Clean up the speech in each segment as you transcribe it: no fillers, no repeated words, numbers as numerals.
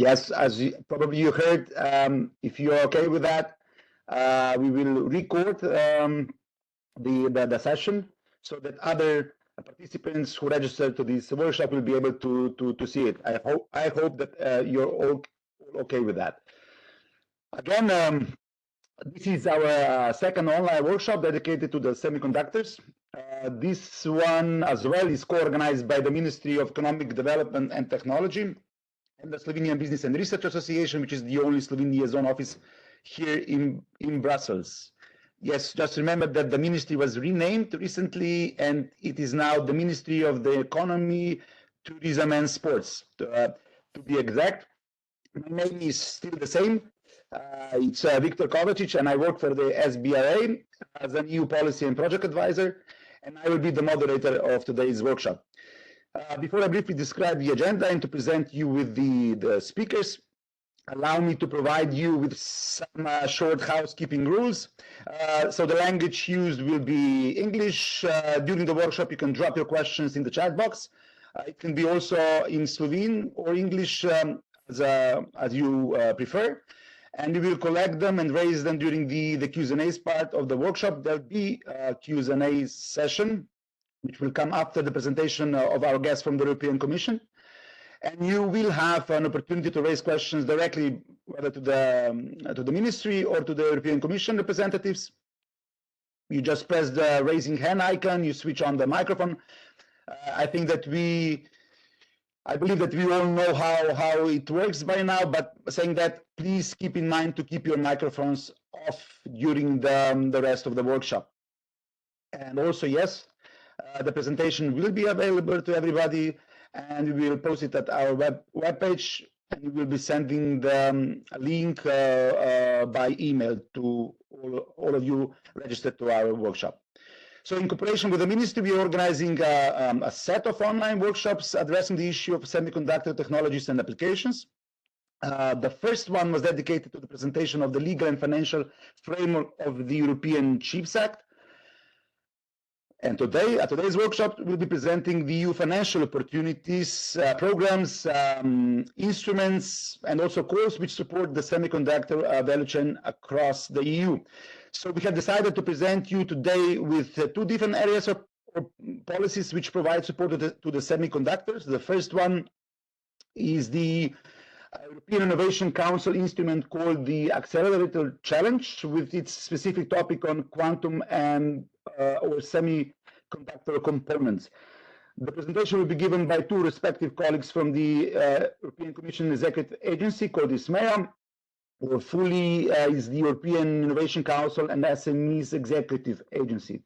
Yes, as probably you heard, if you're okay with that, we will record the session so that other participants who register to this workshop will be able to see it. I hope that you're all okay with that. Again, this is our second online workshop dedicated to the semiconductors. This one as well is co-organized by the Ministry of Economic Development and Technology and the Slovenian Business and Research Association, which is the only Slovenian liaison office here in Brussels. Yes, just remember that the ministry was renamed recently, and it is now the Ministry of the Economy, Tourism and Sports. To be exact, my name is still the same. It's Viktor Kovacic, and I work for the SBRA as an EU policy and project advisor, and I will be the moderator of today's workshop. Before I briefly describe the agenda and to present you with the speakers, allow me to provide you with some short housekeeping rules. So the language used will be English. During the workshop, you can drop your questions in the chat box. It can be also in Slovene or English as you prefer. And we will collect them and raise them during the Q&A part of the workshop. There'll be a Q&A session, which will come after the presentation of our guests from the European Commission. And you will have an opportunity to raise questions directly, whether to the ministry or to the European Commission representatives. You just press the raising hand icon, you switch on the microphone. I believe that we all know how it works by now, but saying that, please keep in mind to keep your microphones off during the rest of the workshop. And also, yes, the presentation will be available to everybody, and we will post it at our webpage, and we will be sending the link by email to all of you registered to our workshop. So in cooperation with the ministry, we are organizing a set of online workshops addressing the issue of semiconductor technologies and applications. The first one was dedicated to the presentation of the legal and financial framework of the European Chips Act. And today, at today's workshop, we'll be presenting the EU financial opportunities, programs, instruments, and also calls which support the semiconductor value chain across the EU. So we have decided to present you today with two different areas of policies which provide support to the semiconductors. The first one is the European Innovation Council instrument called the Accelerator Challenge, with its specific topic on quantum and or semiconductor components. The presentation will be given by two respective colleagues from the European Commission Executive Agency called ISMEA, or fully is the European Innovation Council and SMEs Executive Agency.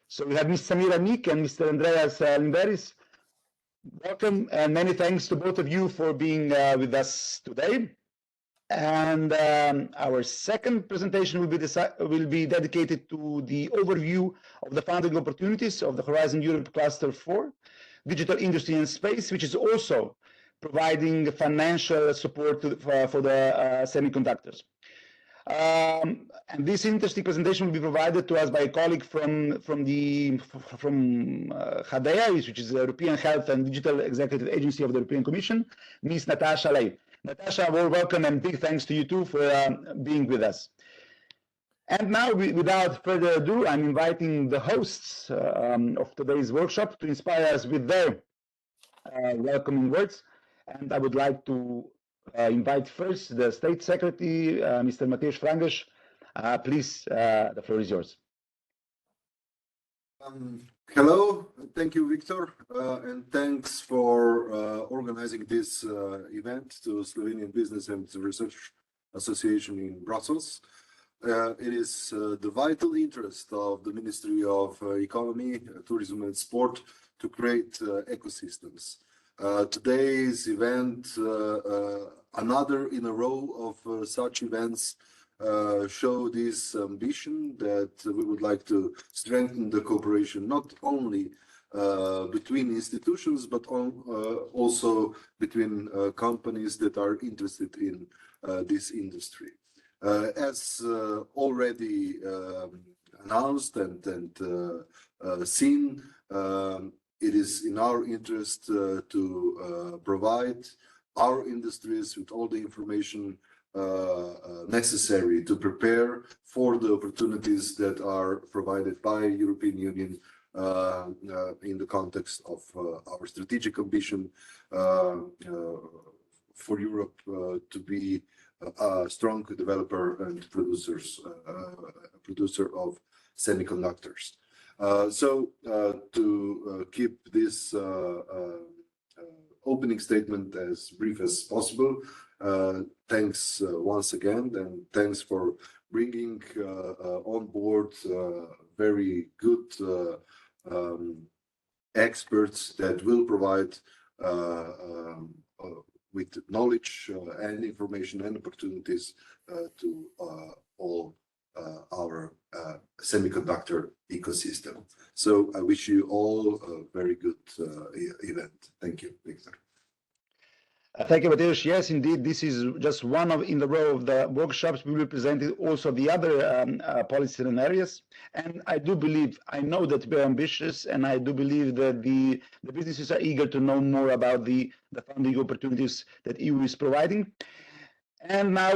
So we have Ms. Samira Nik and Mr. Andreas Limberis. Welcome, and many thanks to both of you for being with us today. And our second presentation will be dedicated to the overview of the funding opportunities of the Horizon Europe Cluster 4, Digital Industry and Space, which is also providing financial support for the semiconductors. And this interesting presentation will be provided to us by a colleague from HDEA, which is the European Health and Digital Executive Agency of the European Commission, Ms. Natasha Ley. Natasha, warm welcome and big thanks to you too for being with us. And now, without further ado, I'm inviting the hosts of today's workshop to inspire us with their welcoming words. And I would like to invite first the State Secretary, Mr. Mateusz Frangish. Please, the floor is yours. Hello, thank you, Victor, and thanks for organizing this event to Slovenian Business and Research Association in Brussels. It is the vital interest of the Ministry of Economy, Tourism and Sport to create ecosystems. Today's event, another in a row of such events, show this ambition that we would like to strengthen the cooperation not only between institutions but also between companies that are interested in this industry. As already announced and seen, it is in our interest to provide our industries with all the information necessary to prepare for the opportunities that are provided by European Union in the context of our strategic ambition for Europe to be a strong developer and producer of semiconductors. To keep this opening statement as brief as possible, thanks once again, and thanks for bringing on board very good experts that will provide with knowledge and information and opportunities to all our semiconductor ecosystem. So I wish you all a very good event. Thank you, Victor. Thank you, Mateusz. Yes, indeed, this is just one in the row of the workshops. We will present also the other policies and areas. And I do believe, I know that we are ambitious, and I do believe that the businesses are eager to know more about the funding opportunities that EU is providing. And now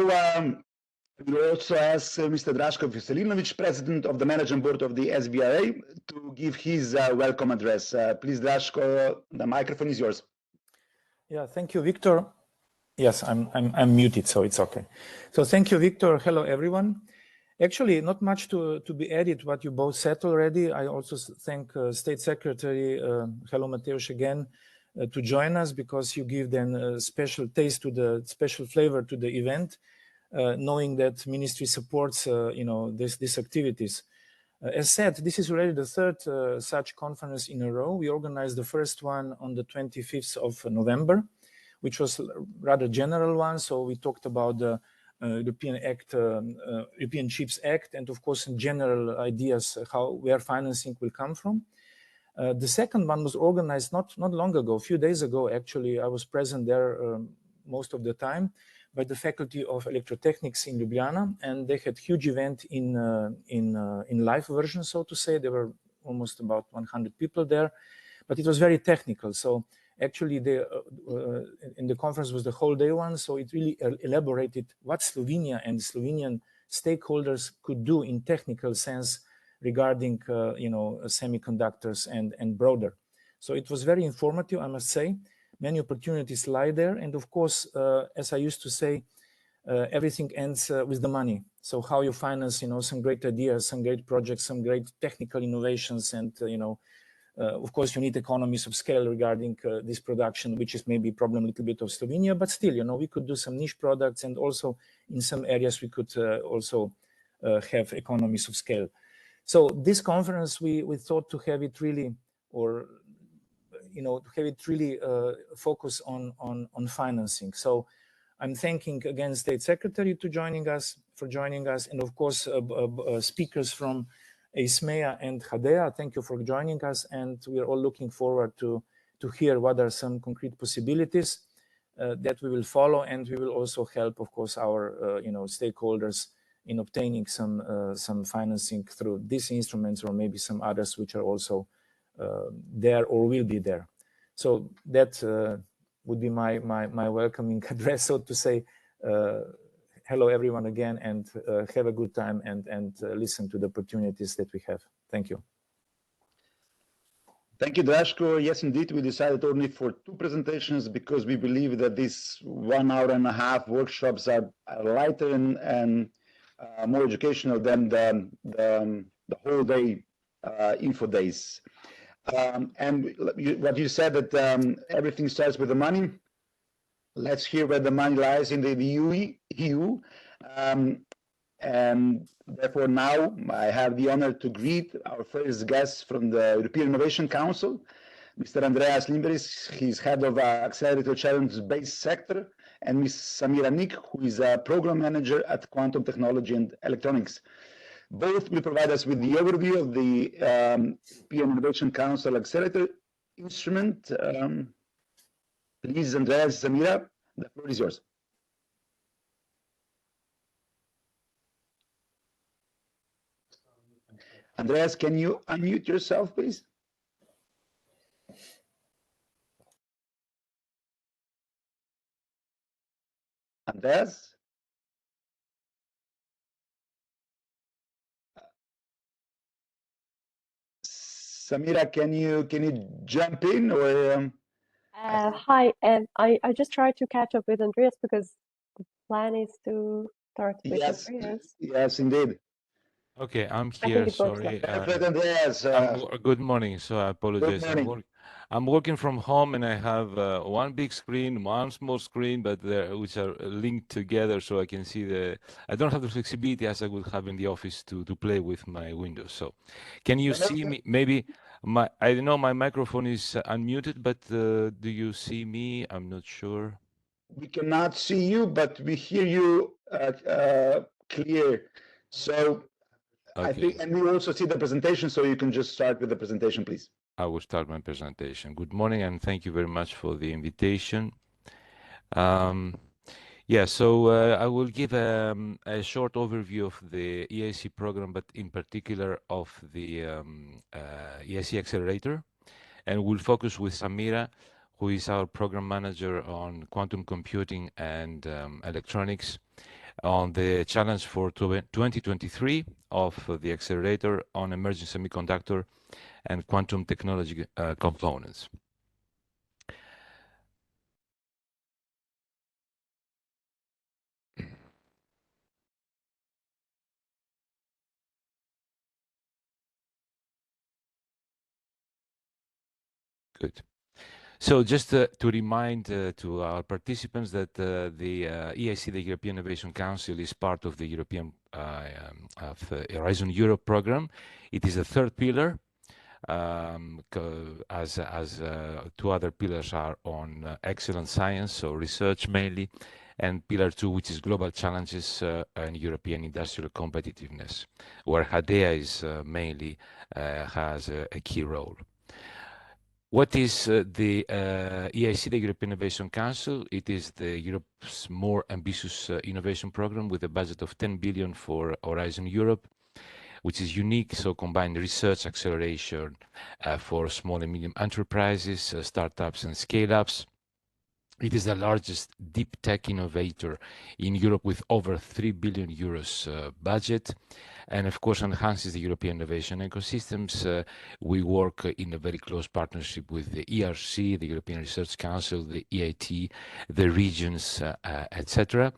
we will also ask Mr. Draško Veselinović, President of the Management Board of the SBRA, to give his welcome address. Please, Draško, the microphone is yours. Yeah, thank you, Victor. Yes, I'm muted, so it's okay. So thank you, Victor. Hello, everyone. Actually, not much to be added what you both said already. I also thank State Secretary, hello, Mateusz, again, to join us, because you give then a special taste to the special flavor to the event, knowing that ministry supports, these activities. As said, this is already the third such conference in a row. We organized the first one on the 25th of November, which was a rather general one. So we talked about the European Chips Act, and of course, in general ideas where financing will come from. The second one was organized not long ago, a few days ago, actually. I was present there most of the time, by the Faculty of Electrotechnics in Ljubljana, and they had huge event in live version, so to say. There were almost about 100 people there, but it was very technical. So actually, in the conference was the whole day one, so it really elaborated what Slovenia and Slovenian stakeholders could do in technical sense regarding semiconductors and broader. So it was very informative, I must say. Many opportunities lie there, and of course, as I used to say, everything ends with the money. So how you finance, some great ideas, some great projects, some great technical innovations, and of course, you need economies of scale regarding this production, which is maybe a problem a little bit of Slovenia, but still, we could do some niche products, and also in some areas we could also have economies of scale. So this conference, we thought to have it really, focus on financing. So I'm thanking again State Secretary for joining us, and of course speakers from ISMEA and HADEA. Thank you for joining us, and we are all looking forward to hear what are some concrete possibilities that we will follow, and we will also help, of course, our stakeholders in obtaining some financing through these instruments, or maybe some others which are also there or will be there. So that would be my welcoming address, so to say. Hello everyone again, and have a good time, and listen to the opportunities that we have. Thank you. Thank you, Draško. Yes, indeed, we decided only for 2 presentations because we believe that these 1 hour and a half workshops are lighter and more educational than the whole day info days. And what you said, that everything starts with the money. Let's hear where the money lies in the EU. And therefore now I have the honor to greet our first guest from the European Innovation Council, Mr. Andreas Limberis. He's head of Accelerator Challenge-Based Sector, and Ms. Samira Nick, who is a program manager at Quantum Technology and Electronics. Both will provide us with the overview of the European Innovation Council Accelerator instrument. Please, Andreas, Samira, the floor is yours. Andreas, can you unmute yourself, please? Andreas? Samira, can you jump in or? Hi, and I just tried to catch up with Andreas because the plan is to start with Yes, Andreas. yes, indeed. Okay, I'm I here. think it works now. Sorry. Perfect, Andreas. Good morning. So I apologize. morning. I'm working from home and I have one big screen, one small screen, but which are linked together, so I can see the. I don't have the flexibility as I would have in the office to play with my windows. So, can you see me? Maybe I know my microphone is unmuted, but do you see me? I'm not sure. We cannot see you, but we hear you clear. So I Okay. think, and we also see the presentation, so you can just start with the presentation, please. I will start my presentation. Good morning, and thank you very much for the invitation. Yeah, so I will give a short overview of the EIC program, but in particular of the EIC Accelerator. And we'll focus with Samira, who is our program manager on quantum computing and electronics, on the challenge for 2023 of the accelerator on emerging semiconductor and quantum technology components. Good. So just to remind to our participants that the EIC, the European Innovation Council, is part of the European Horizon Europe program. It is a third pillar, as two other pillars are on excellent science, so research mainly, and pillar 2, which is global challenges and European industrial competitiveness, where HADEA is mainly has a key role. What is the EIC, the European Innovation Council? It is Europe's more ambitious innovation program with a budget of 10 billion for Horizon Europe, which is unique, so combined research acceleration for small and medium enterprises, startups and scale-ups. It is the largest deep tech innovator in Europe with over 3 billion euros budget, and of course enhances the European innovation ecosystems. We work in a very close partnership with the ERC, the European Research Council, the EIT, the regions, etc.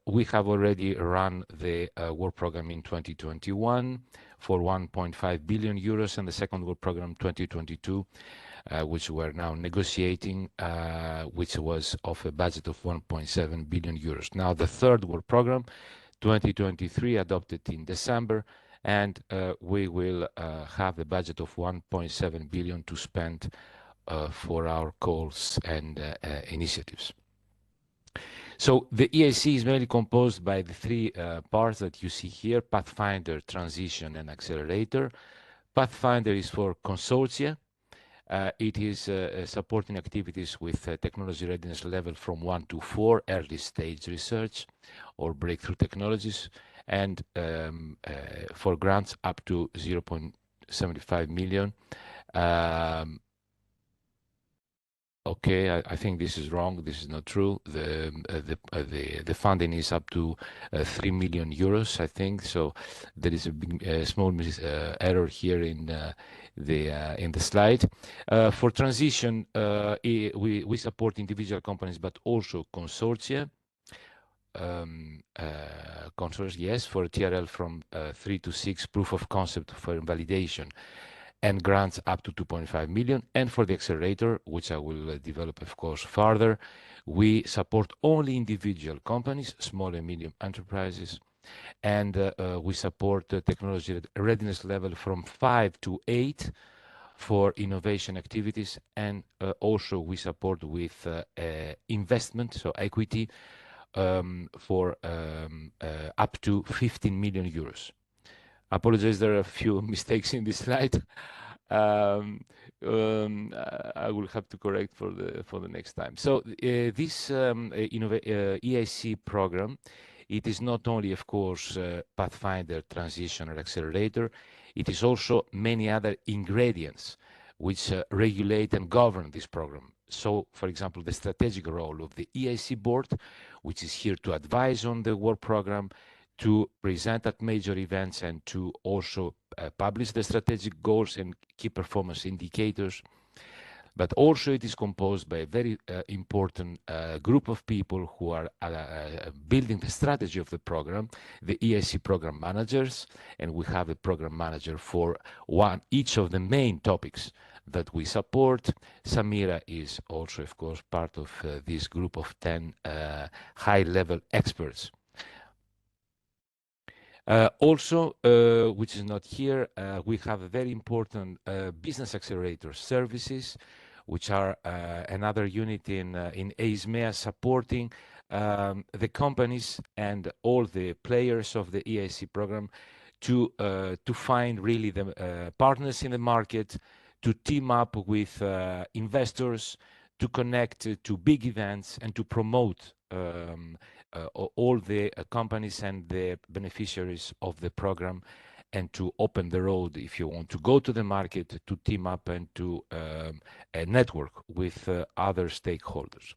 We have already run the work program in 2021 for 1.5 billion euros, and the second work program 2022, which we're now negotiating, which was of a budget of 1.7 billion euros. Now the third work program, 2023, adopted in December, and we will have a budget of 1.7 billion to spend for our goals and initiatives. So the EIC is mainly composed by the three parts that you see here: Pathfinder, Transition, and Accelerator. Pathfinder is for consortia. It is supporting activities with technology readiness level from 1 to 4, early stage research or breakthrough technologies, and for grants up to 0.75 million. Okay, I think this is wrong. This is not true. The funding is up to 3 million euros, I think. So there is a big, small error here in the slide. For transition, we support individual companies, but also consortia. Consortia, yes, for TRL from 3 to 6, proof of concept for validation, and grants up to 2.5 million. And for the accelerator, which I will develop, of course, further, we support only individual companies, small and medium enterprises, and we support technology readiness level from 5 to 8 for innovation activities, and also we support with investment, so equity, for up to 15 million euros. Apologize, there are a few mistakes in this slide. I will have to correct for the next time. So this EIC program, it is not only, of course, Pathfinder, Transition, or Accelerator. It is also many other ingredients which regulate and govern this program. So, for example, the strategic role of the EIC board, which is here to advise on the work program, to present at major events, and to also publish the strategic goals and key performance indicators. But also it is composed by a very important group of people who are building the strategy of the program, the EIC program managers, and we have a program manager for each of the main topics that we support. Samira is also, of course, part of this group of 10 high-level experts. Also, which is not here, we have a very important business accelerator services, which are another unit in AISMEA supporting the companies and all the players of the EIC program to find really the partners in the market, to team up with investors, to connect to big events, and to promote all the companies and the beneficiaries of the program, and to open the road, if you want to go to the market, to team up and to network with other stakeholders.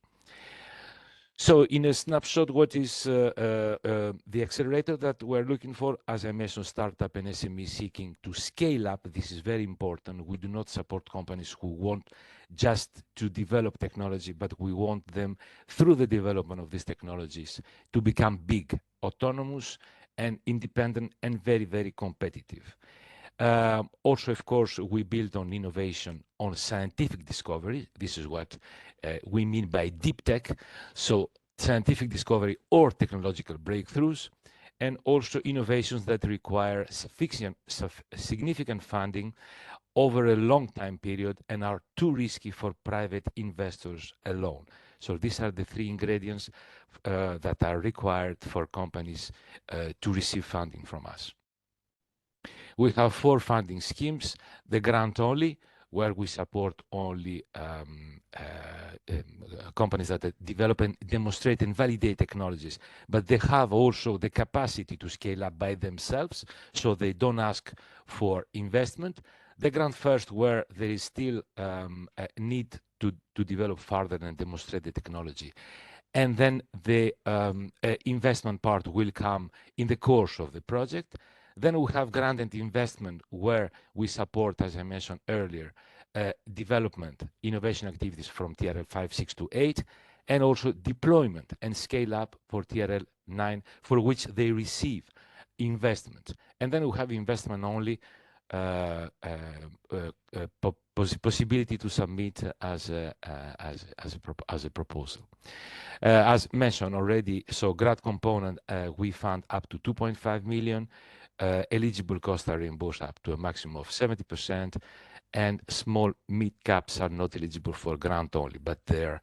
So in a snapshot, what is the accelerator that we're looking for? As I mentioned, startup and SME seeking to scale up. This is very important. We do not support companies who want just to develop technology, but we want them, through the development of these technologies, to become big, autonomous, and independent, and very, very competitive. Also, of course, we build on innovation, on scientific discovery. This is what we mean by deep tech. So scientific discovery or technological breakthroughs, and also innovations that require significant funding over a long time period and are too risky for private investors alone. So these are the three ingredients that are required for companies to receive funding from us. We have 4 funding schemes: the grant only, where we support only companies that develop and demonstrate and validate technologies, but they have also the capacity to scale up by themselves, so they don't ask for investment. The grant first, where there is still a need to develop further and demonstrate the technology. And then the investment part will come in the course of the project. Then we have grant and investment, where we support, as I mentioned earlier, development, innovation activities from TRL 5, 6 to 8, and also deployment and scale up for TRL 9, for which they receive investment. And then we have investment only, possibility to submit as a proposal. As mentioned already, so grant component, we fund up to 2.5 million. Eligible costs are reimbursed up to a maximum of 70%, and small mid caps are not eligible for grant only, but they're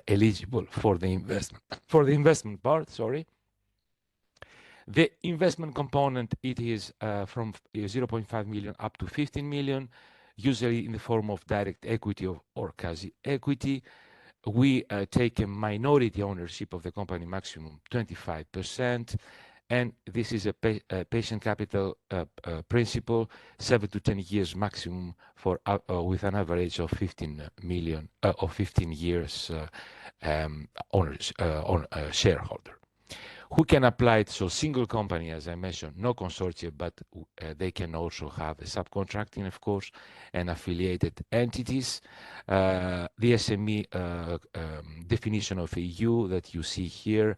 eligible for the investment part. Sorry. The investment component, it is from 0.5 million up to 15 million, usually in the form of direct equity or quasi equity. We take a minority ownership of the company, maximum 25%. And this is a patient capital principle, 7 to 10 years maximum, for with an average of 15 million or 15 years shareholder. Who can apply it? So single company, as I mentioned, no consortia, but they can also have a subcontracting, of course, and affiliated entities. The SME definition of EU that you see here.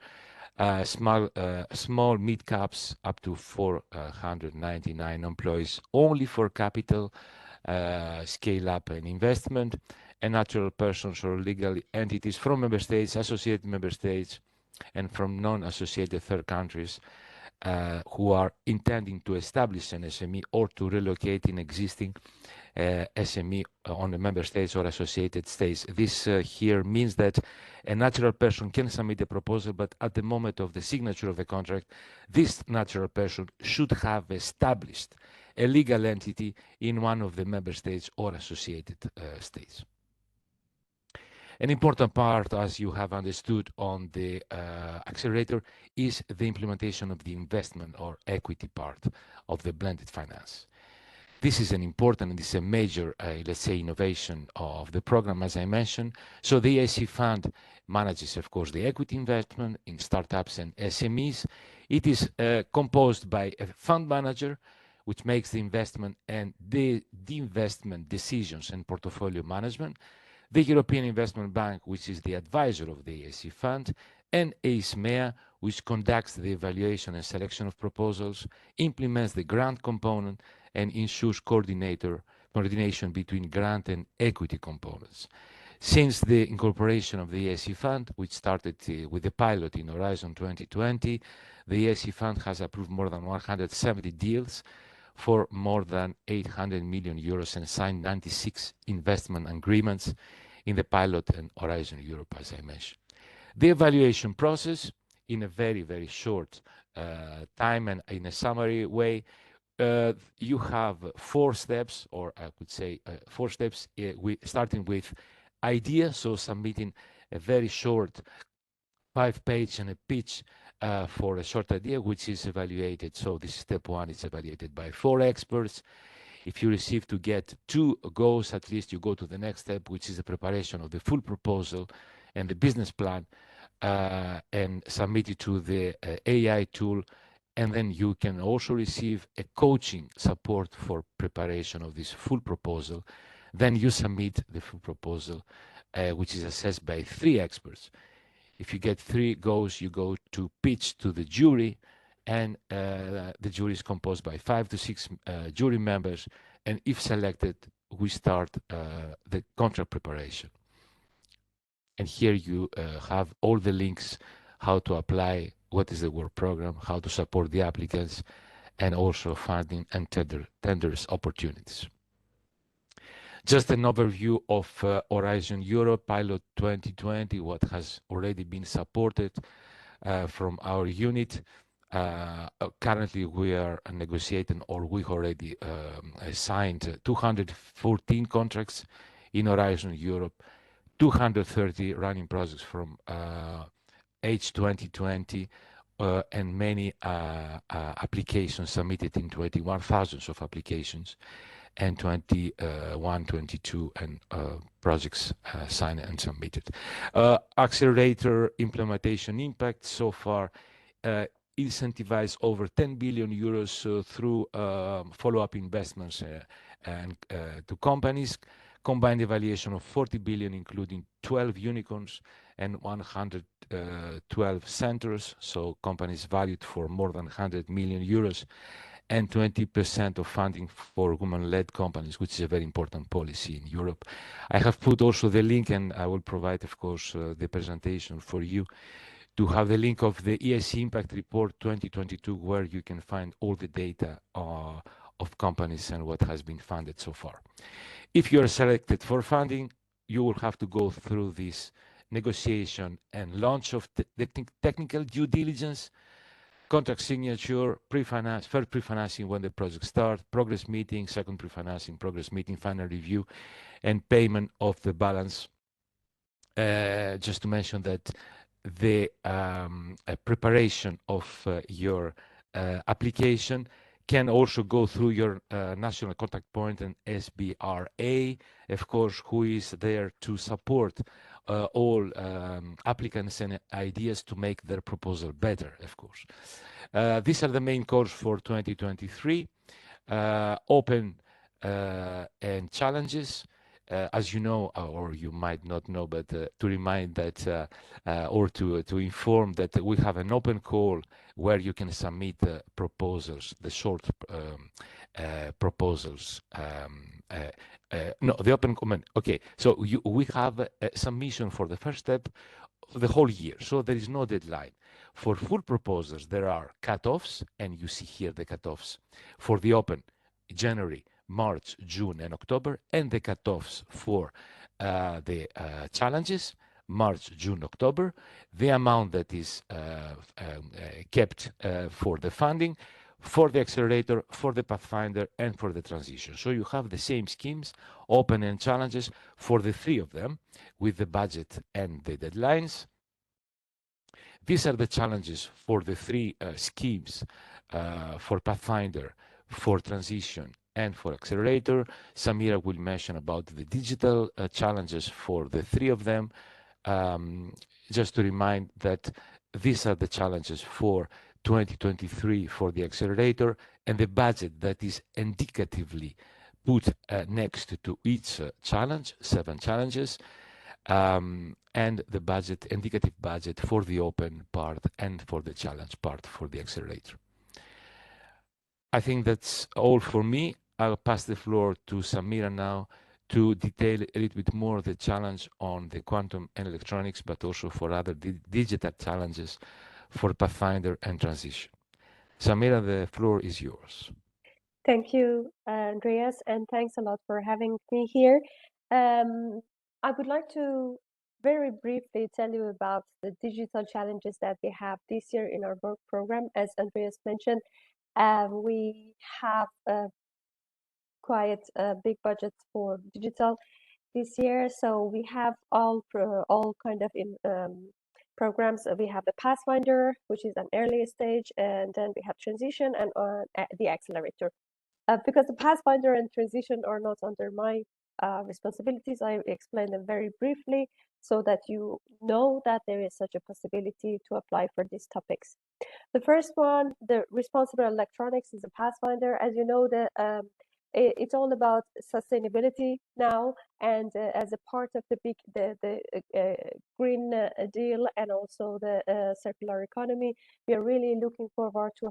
Small mid caps up to 499 employees, only for capital, scale up and investment, and natural persons or legal entities from member states, associated member states, and from non-associated third countries who are intending to establish an SME or to relocate in existing SME on the member states or associated states. This here means that a natural person can submit a proposal, but at the moment of the signature of the contract, this natural person should have established a legal entity in one of the member states or associated states. An important part, as you have understood on the accelerator, is the implementation of the investment or equity part of the blended finance. This is an important, this is a major, let's say, innovation of the program, as I mentioned. So the EIC fund manages, of course, the equity investment in startups and SMEs. It is composed by a fund manager, which makes the investment and the investment decisions and portfolio management, the European Investment Bank, which is the advisor of the EIC fund, and EISMEA, which conducts the evaluation and selection of proposals, implements the grant component, and ensures coordination between grant and equity components. Since the incorporation of the EIC fund, which started with the pilot in Horizon 2020, the EIC fund has approved more than 170 deals for more than 800 million euros and signed 96 investment agreements in the pilot and Horizon Europe, as I mentioned. The evaluation process, in a very, very short time and in a summary way, you have 4 steps, or I would say 4 steps, starting with idea, so submitting a very short 5-page and a pitch for a short idea, which is evaluated. So this step 1 is evaluated by 4 experts. If you receive to get 2 goes, at least you go to the next step, which is the preparation of the full proposal and the business plan, and submit it to the AI tool. And then you can also receive a coaching support for preparation of this full proposal. Then you submit the full proposal, which is assessed by 3 experts. If you get 3 goes, you go to pitch to the jury, and the jury is composed by 5 to 6 jury members. And if selected, we start the contract preparation. And here you have all the links, how to apply, what is the work program, how to support the applicants, and also funding and tenders opportunities. Just an overview of Horizon Europe Pilot 2020, what has already been supported from our unit. Currently, we are negotiating, or we've already signed 214 contracts in Horizon Europe, 230 running projects from H2020, and many applications submitted in 21 thousands of applications, and 21, 22 and projects signed and submitted. Accelerator implementation impact so far incentivized over 10 billion euros through follow-up investments and to companies, combined evaluation of 40 billion, including 12 unicorns and 112 centers, so companies valued for more than 100 million euros, and 20% of funding for women-led companies, which is a very important policy in Europe. I have put also the link, and I will provide, of course, the presentation for you to have the link of the EIC Impact Report 2022, where you can find all the data of companies and what has been funded so far. If you are selected for funding, you will have to go through this negotiation and launch of the technical due diligence, contract signature, pre-finance, first pre-financing when the project starts, progress meeting, second pre-financing, progress meeting, final review, and payment of the balance. Just to mention that the preparation of your application can also go through your national contact point and SBRA, of course, who is there to support all applicants and ideas to make their proposal better, of course. These are the main calls for 2023. Open and challenges. As you know, or you might not know, but to remind that, or to inform that we have an open call where you can submit proposals, the short proposals. No, the open comment. Okay, so we have a submission for the first step the whole year, so there is no deadline. For full proposals, there are cutoffs, and you see here the cutoffs for the open: January, March, June, and October, and the cutoffs for the challenges: March, June, October. The amount that is kept for the funding, for the accelerator, for the Pathfinder, and for the transition. So you have the same schemes, open and challenges, for the 3 of them, with the budget and the deadlines. These are the challenges for the 3 schemes, for Pathfinder, for transition, and for accelerator. Samira will mention about the digital challenges for the three of them. Just to remind that these are the challenges for 2023 for the accelerator, and the budget that is indicatively put next to each challenge, 7 challenges, and the budget, indicative budget for the open part and for the challenge part for the accelerator. I think that's all for me. I'll pass the floor to Samira now to detail a little bit more the challenge on the quantum and electronics, but also for other digital challenges for Pathfinder and transition. Samira, the floor is yours. Thank you, Andreas, and thanks a lot for having me here. I would like to very briefly tell you about the digital challenges that we have this year in our work program. As Andreas mentioned, we have quite a big budget for digital this year. So we have all kind of programs. We have the Pathfinder, which is an early stage, and then we have transition and the accelerator. Because the Pathfinder and transition are not under my responsibilities, I explain them very briefly so that you know that there is such a possibility to apply for these topics. The first one, the responsible electronics, is a Pathfinder. As you know, it's all about sustainability now, and as a part of the big Green Deal and also the circular economy, we are really looking forward to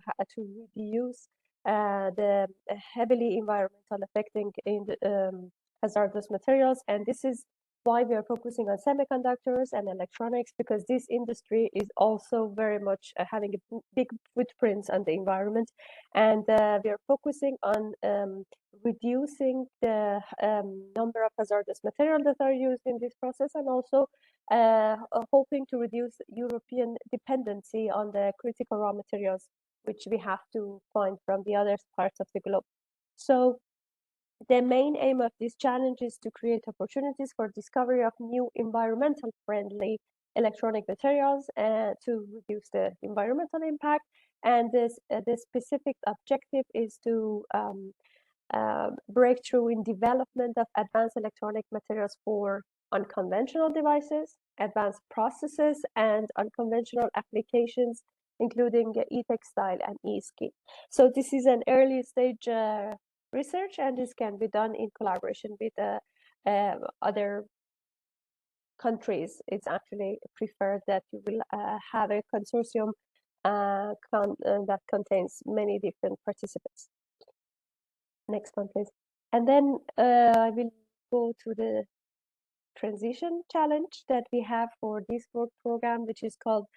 reduce the heavily environmental affecting in the, hazardous materials, and this is why we are focusing on semiconductors and electronics, because this industry is also very much having a big footprint on the environment, and we are focusing on reducing the number of hazardous materials that are used in this process, and also hoping to reduce European dependency on the critical raw materials which we have to find from the other parts of the globe. So the main aim of this challenge is to create opportunities for discovery of new environmental friendly electronic materials to reduce the environmental impact. And the specific objective is to break through in development of advanced electronic materials for unconventional devices, advanced processes, and unconventional applications, including e-textile and e-skin. So this is an early stage research, and this can be done in collaboration with other countries. It's actually preferred that you will have a consortium that contains many different participants. Next one, please. And then I will go to the transition challenge that we have for this work program, which is called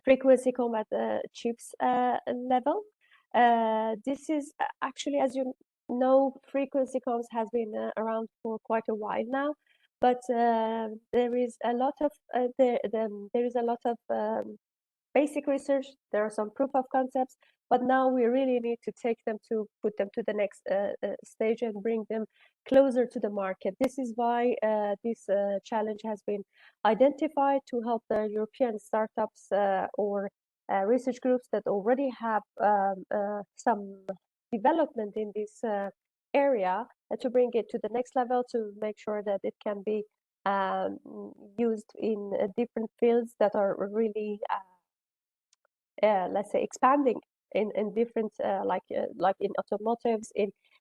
frequency combat chips level. This is actually, as you know, frequency comms has been around for quite a while now, but there is a lot of basic research. There are some proof of concepts, but now we really need to put them to the next stage and bring them closer to the market. This is why this challenge has been identified to help the European startups or research groups that already have some development in this area to bring it to the next level, to make sure that it can be used in different fields that are really let's say expanding in different like in automotives,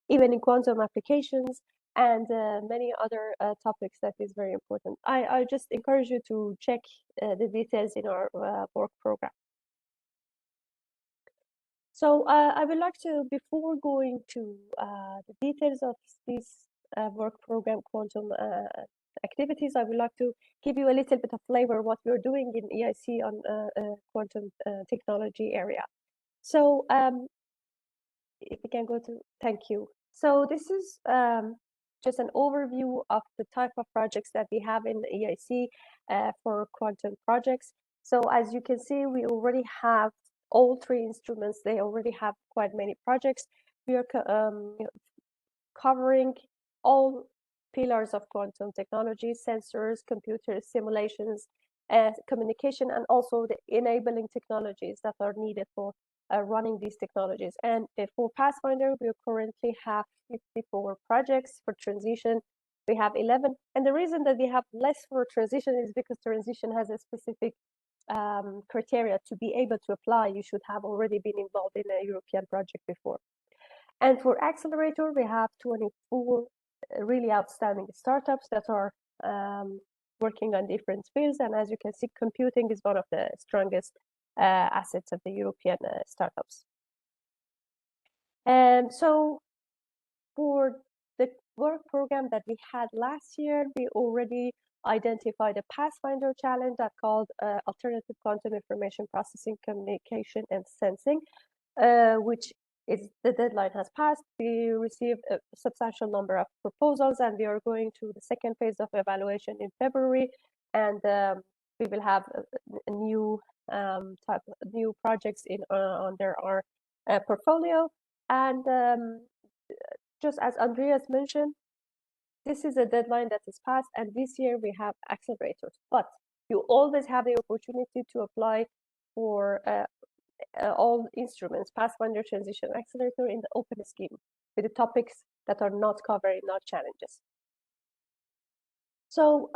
even in quantum applications, and many other topics that is very important. I just encourage you to check the details in our work program. So I would like to, before going to the details of this work program, quantum activities, I would like to give you a little bit of flavor what we're doing in EIC on quantum technology area. So if we can go to, thank you. So this is just an overview of the type of projects that we have in EIC for quantum projects. So as you can see, we already have all 3 instruments. They already have quite many projects. We are covering all pillars of quantum technology: sensors, computers, simulations, communication, and also the enabling technologies that are needed for running these technologies. And for Pathfinder, we currently have 54 projects. For transition, we have 11. And the reason that we have less for transition is because transition has a specific criteria to be able to apply. You should have already been involved in a European project before. And for accelerator, we have 24 really outstanding startups that are working on different fields. And as you can see, computing is one of the strongest assets of the European startups. And so for the work program that we had last year, we already identified a Pathfinder challenge that called Alternative Quantum Information Processing, Communication, and Sensing, which is the deadline has passed. We received a substantial number of proposals, and we are going through the second phase of evaluation in February, and we will have a new new projects in under our portfolio. And just as Andreas mentioned, this is a deadline that is passed, and this year we have accelerators, but you always have the opportunity to apply for all instruments, Pathfinder, Transition, Accelerator in the open scheme with the topics that are not covered in our challenges. So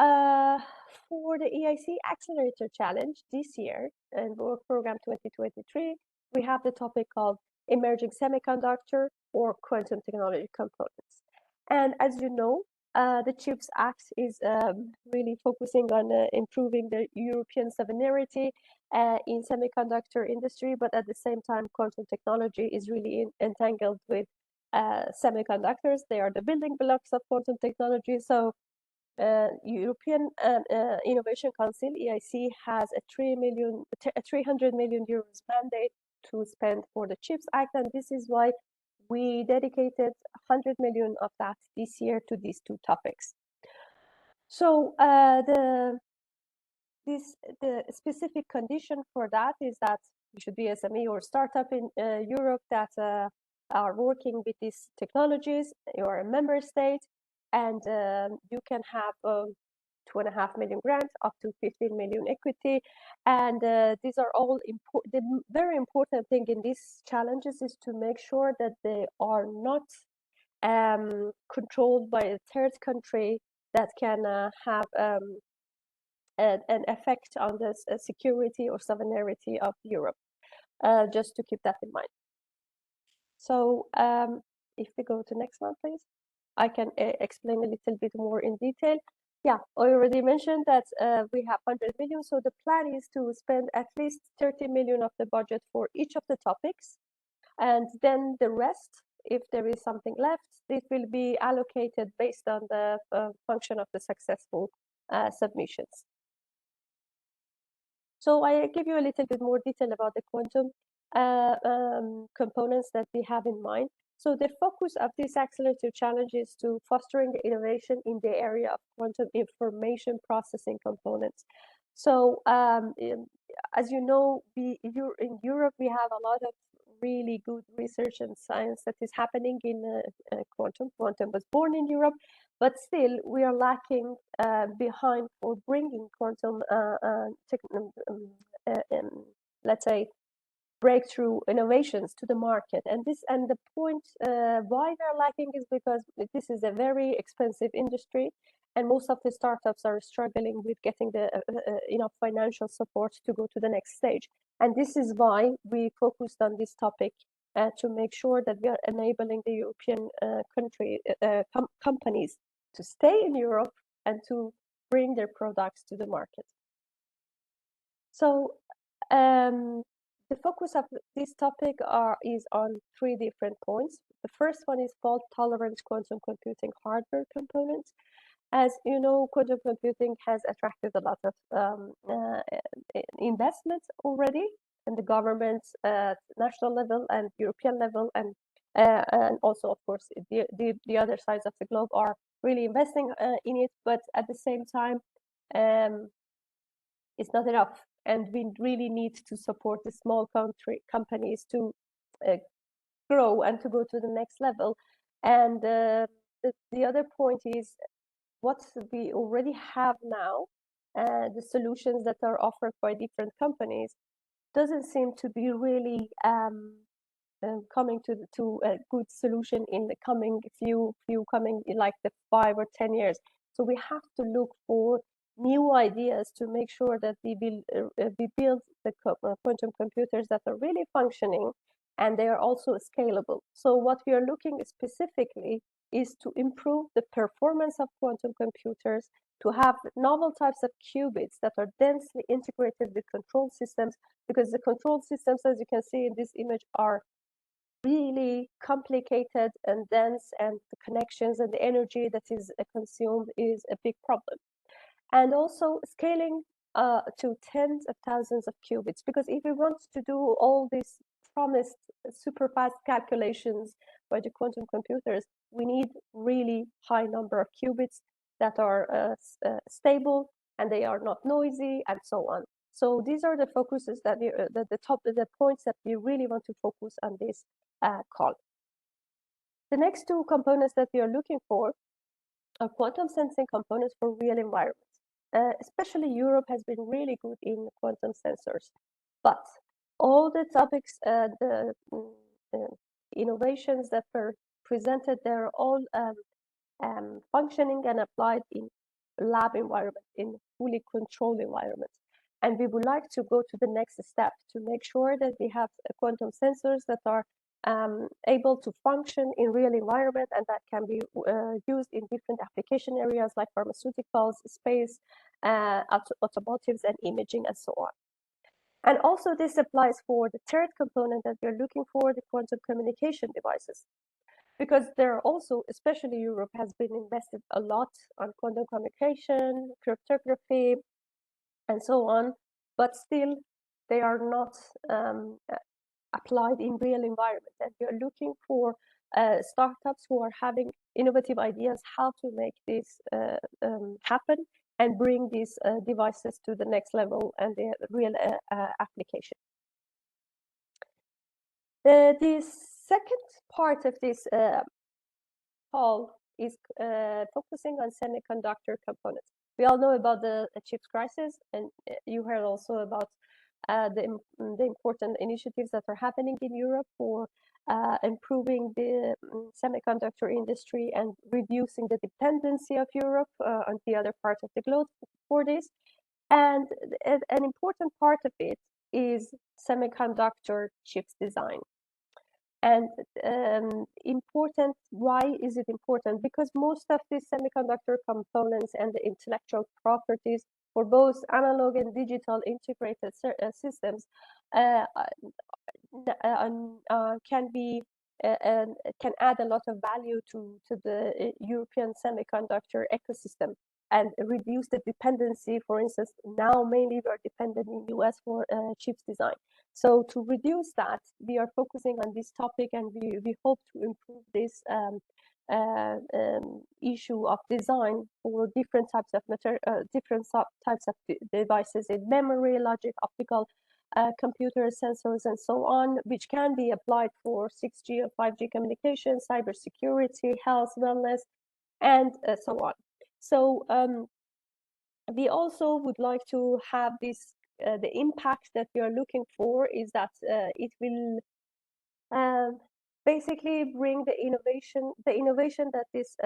for the EIC Accelerator Challenge this year and Work Program 2023, we have the topic called Emerging Semiconductor or Quantum Technology Components. And as you know, the CHIPS Act is really focusing on improving the European sovereignty in semiconductor industry, but at the same time, quantum technology is really entangled with semiconductors. They are the building blocks of quantum technology. So European Innovation Council, EIC, has a 300 million euros mandate to spend for the CHIPS Act, and this is why we dedicated 100 million of that this year to these two topics. So the specific condition for that is that you should be SME or startup in Europe that are working with these technologies. You are a member state, and you can have 2.5 million grant, up to 15 million equity. And these are all important. The very important thing in these challenges is to make sure that they are not controlled by a third country that can have an effect on the security or sovereignty of Europe, just to keep that in mind. So if we go to next one, please, I can explain a little bit more in detail. Yeah, I already mentioned that we have 100 million. So the plan is to spend at least 30 million of the budget for each of the topics. And then the rest, if there is something left, it will be allocated based on the function of the successful submissions. So I give you a little bit more detail about the quantum components that we have in mind. So the focus of this accelerator challenge is to fostering the innovation in the area of quantum information processing components. So as you know, in Europe, we have a lot of really good research and science that is happening in quantum. Quantum was born in Europe, but still we are lacking behind for bringing quantum, let's say, breakthrough innovations to the market. And the point why they're lacking is because this is a very expensive industry, and most of the startups are struggling with getting the enough financial support to go to the next stage. And this is why we focused on this topic to make sure that we are enabling the European companies to stay in Europe and to bring their products to the market. So the focus of this topic is on 3 different points. The first one is fault-tolerant quantum computing hardware components. As you know, quantum computing has attracted a lot of investments already in the governments at national level and European level, and also, of course, the other sides of the globe are really investing in it. But at the same time, it's not enough. And we really need to support the small companies to grow and to go to the next level. And the other point is what we already have now, the solutions that are offered by different companies doesn't seem to be really coming to a good solution in the coming few coming like the 5 or 10 years. So we have to look for new ideas to make sure that we build the quantum computers that are really functioning, and they are also scalable. So what we are looking specifically is to improve the performance of quantum computers, to have novel types of qubits that are densely integrated with control systems, because the control systems, as you can see in this image, are really complicated and dense, and the connections and the energy that is consumed is a big problem. And also scaling to tens of thousands of qubits, because if we want to do all these promised super fast calculations by the quantum computers, we need really high number of qubits that are stable, and they are not noisy, and so on. So these are the focuses that the points that we really want to focus on this call. The next two components that we are looking for are quantum sensing components for real environments. Especially Europe has been really good in quantum sensors, but all the topics, the innovations that were presented, they're all functioning and applied in lab environment, in fully controlled environments. And we would like to go to the next step to make sure that we have quantum sensors that are able to function in real environment, and that can be used in different application areas like pharmaceuticals, space, automotives, and imaging, and so on. And also this applies for the third component that we're looking for, the quantum communication devices. Because there are also, especially Europe, has been invested a lot on quantum communication, cryptography, and so on, but still they are not applied in real environment. And we are looking for startups who are having innovative ideas how to make this happen and bring these devices to the next level and the real application. The second part of this call is focusing on semiconductor components. We all know about the chips crisis, and you heard also about the important initiatives that are happening in Europe for improving the semiconductor industry and reducing the dependency of Europe on the other parts of the globe for this. And an important part of it is semiconductor chips design. And important, why is it important? Because most of these semiconductor components and the intellectual properties for both analog and digital integrated systems can add a lot of value to the European semiconductor ecosystem and reduce the dependency. For instance, now mainly we are dependent in the US for chips design. So to reduce that, we are focusing on this topic, and we hope to improve this issue of design for different types of types of devices in memory, logic, optical, computer sensors, and so on, which can be applied for 6G or 5G communication, cybersecurity, health, wellness, and so on. So we also would like to have this, the impact that we are looking for is that it will basically bring the innovation that these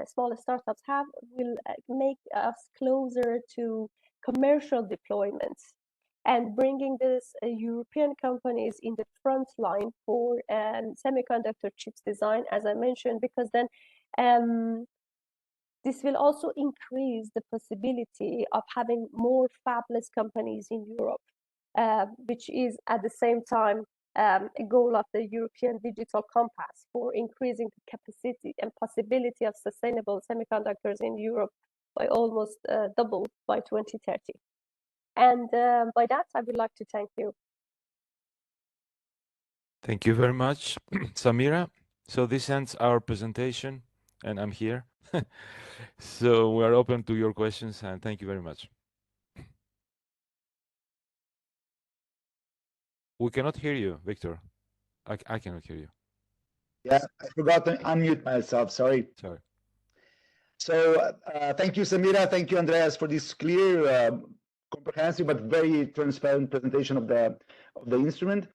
smaller startups have will make us closer to commercial deployments and bringing this European companies in the front line for semiconductor chips design, as I mentioned, because then this will also increase the possibility of having more fabless companies in Europe, which is at the same time a goal of the European Digital Compass for increasing the capacity and possibility of sustainable semiconductors in Europe by almost double by 2030. And by that, I would like to thank you. Thank you very much, Samira. So this ends our presentation, and I'm here. So we are open to your questions, and thank you very much. We cannot hear you, Victor. I cannot hear you. Yeah, I forgot to unmute myself. Sorry. Sorry. So thank you, Samira. Thank you, Andreas, for this clear comprehensive but very transparent presentation of the instrument.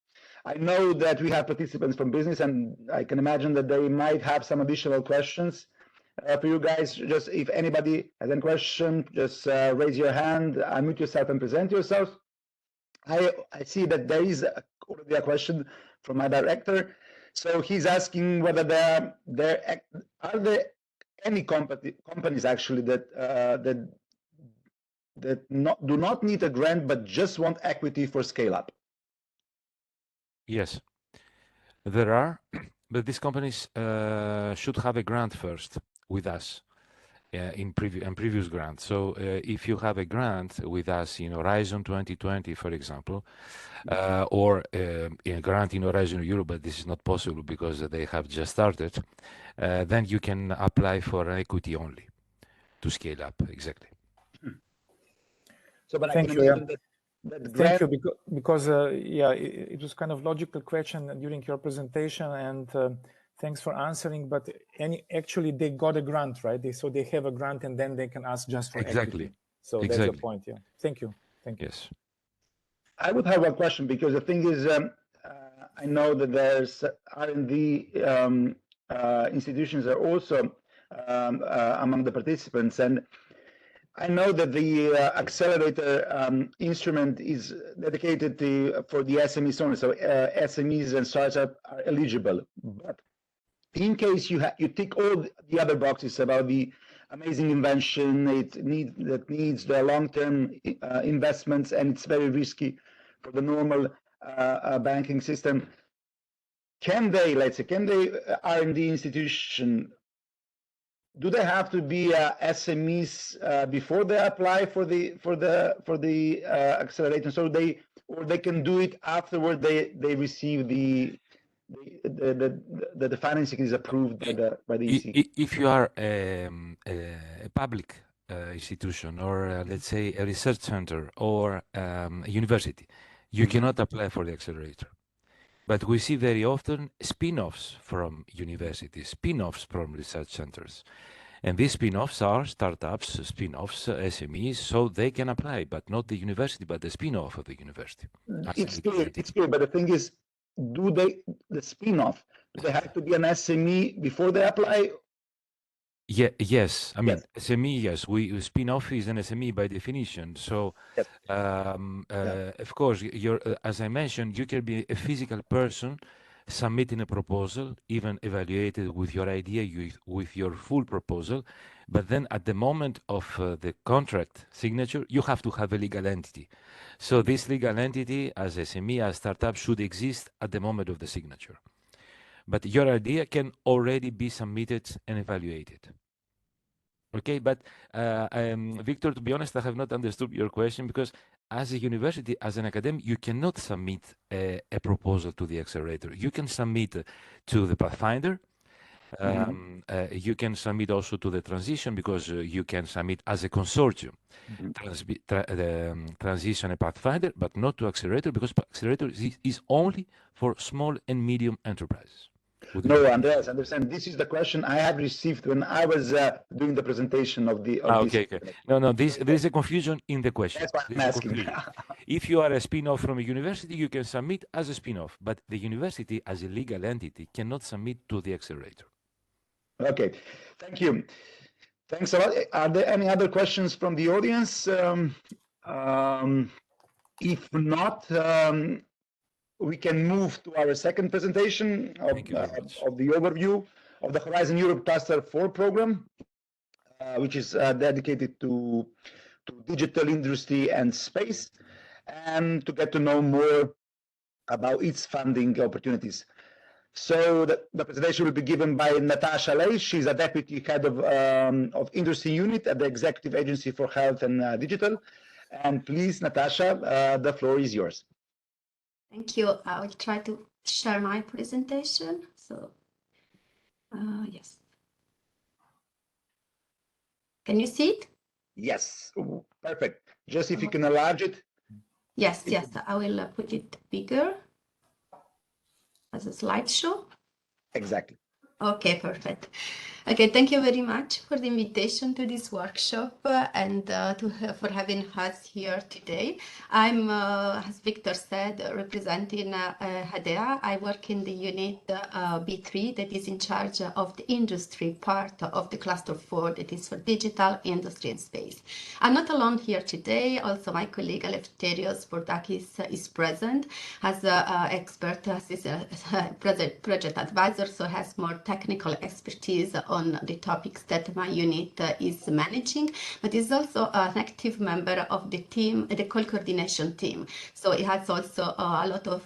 I know that we have participants from business, and I can imagine that they might have some additional questions for you guys. Just if anybody has any question, just raise your hand, unmute yourself, and present yourself. I see that there is already a question from my director. So he's asking whether are there any companies actually that do not need a grant but just want equity for scale up. Yes, there are, but these companies should have a grant first with us in previous grants. So if you have a grant with us in Horizon 2020, for example, or a grant in Horizon Europe, but this is not possible because they have just started, then you can apply for equity only to scale up. Exactly. So, but Thank I you. can imagine that Thank you, because yeah, it was kind of logical question during your presentation, and thanks for answering. But actually, they got a grant, right? So they have a grant, and then they can ask just for equity. So that's the point. Yeah. Thank you. Thank you. Yes. I would have one question, because the thing is, I know that there's R&D institutions are also among the participants, and I know that the accelerator instrument is dedicated for the SMEs only, so SMEs and startups are eligible. But in case you tick all the other boxes about the amazing invention, that needs the long-term investments, and it's very risky for the normal banking system, can they R&D institution, do they have to be SMEs before they apply for the accelerator? So they can do it afterward. They receive the financing is approved by the EC. If you are a public institution, or let's say a research center, or a university, you cannot apply for the accelerator. But we see very often spin-offs from universities, spin-offs from research centers. And these spin-offs are startups, spin-offs, SMEs, so they can apply, but not the university, but the spin-off of the university. It's clear, but the thing is, the spin-off, do they have to be an SME before they apply? Yeah, yes. I mean, Yes. SME, yes. Spin-off is an SME by definition. So, Yes. of course, as I mentioned, you can be a physical person submitting a proposal, even evaluated with your idea, with your full proposal. But then at the moment of the contract signature, you have to have a legal entity. So this legal entity, as SME, as startup, should exist at the moment of the signature. But your idea can already be submitted and evaluated. Okay, but Victor, to be honest, I have not understood your question, because as a university, as an academic, you cannot submit a proposal to the accelerator. You can submit to the Pathfinder. You can submit also to the transition, because you can submit as a consortium, transition and Pathfinder, but not to accelerator, because accelerator is only for small and medium enterprises. No, Andreas, understand. This is the question I had received when I was doing the presentation of the. Okay. No. There is a confusion in the question. That's why I'm asking. If you are a spin-off from a university, you can submit as a spin-off, but the university, as a legal entity, cannot submit to the accelerator. Okay, thank you. Thanks a lot. Are there any other questions from the audience? If not, we can move to our second presentation of the overview of the Horizon Europe Cluster 4 program, which is dedicated to digital industry and space, and to get to know more about its funding opportunities. So the presentation will be given by Natasha Ley. She's a deputy head of industry unit at the Executive Agency for Health and Digital. And please, Natasha, the floor is yours. Thank you. I will try to share my presentation. So, yes. Can you see it? Yes, perfect. Just if you can enlarge it. Yes. I will put it bigger as a slideshow. Exactly. Okay, perfect. Okay, thank you very much for the invitation to this workshop and for having us here today. I'm, as Victor said, representing HADEA. I work in the unit B3 that is in charge of the industry part of the cluster 4 that is for digital, industry and space. I'm not alone here today. Also, my colleague Eleftherios Bordakis is present as an expert, as a project advisor, so has more technical expertise on the topics that my unit is managing, but is also an active member of the team, the co-coordination team. So he has also a lot of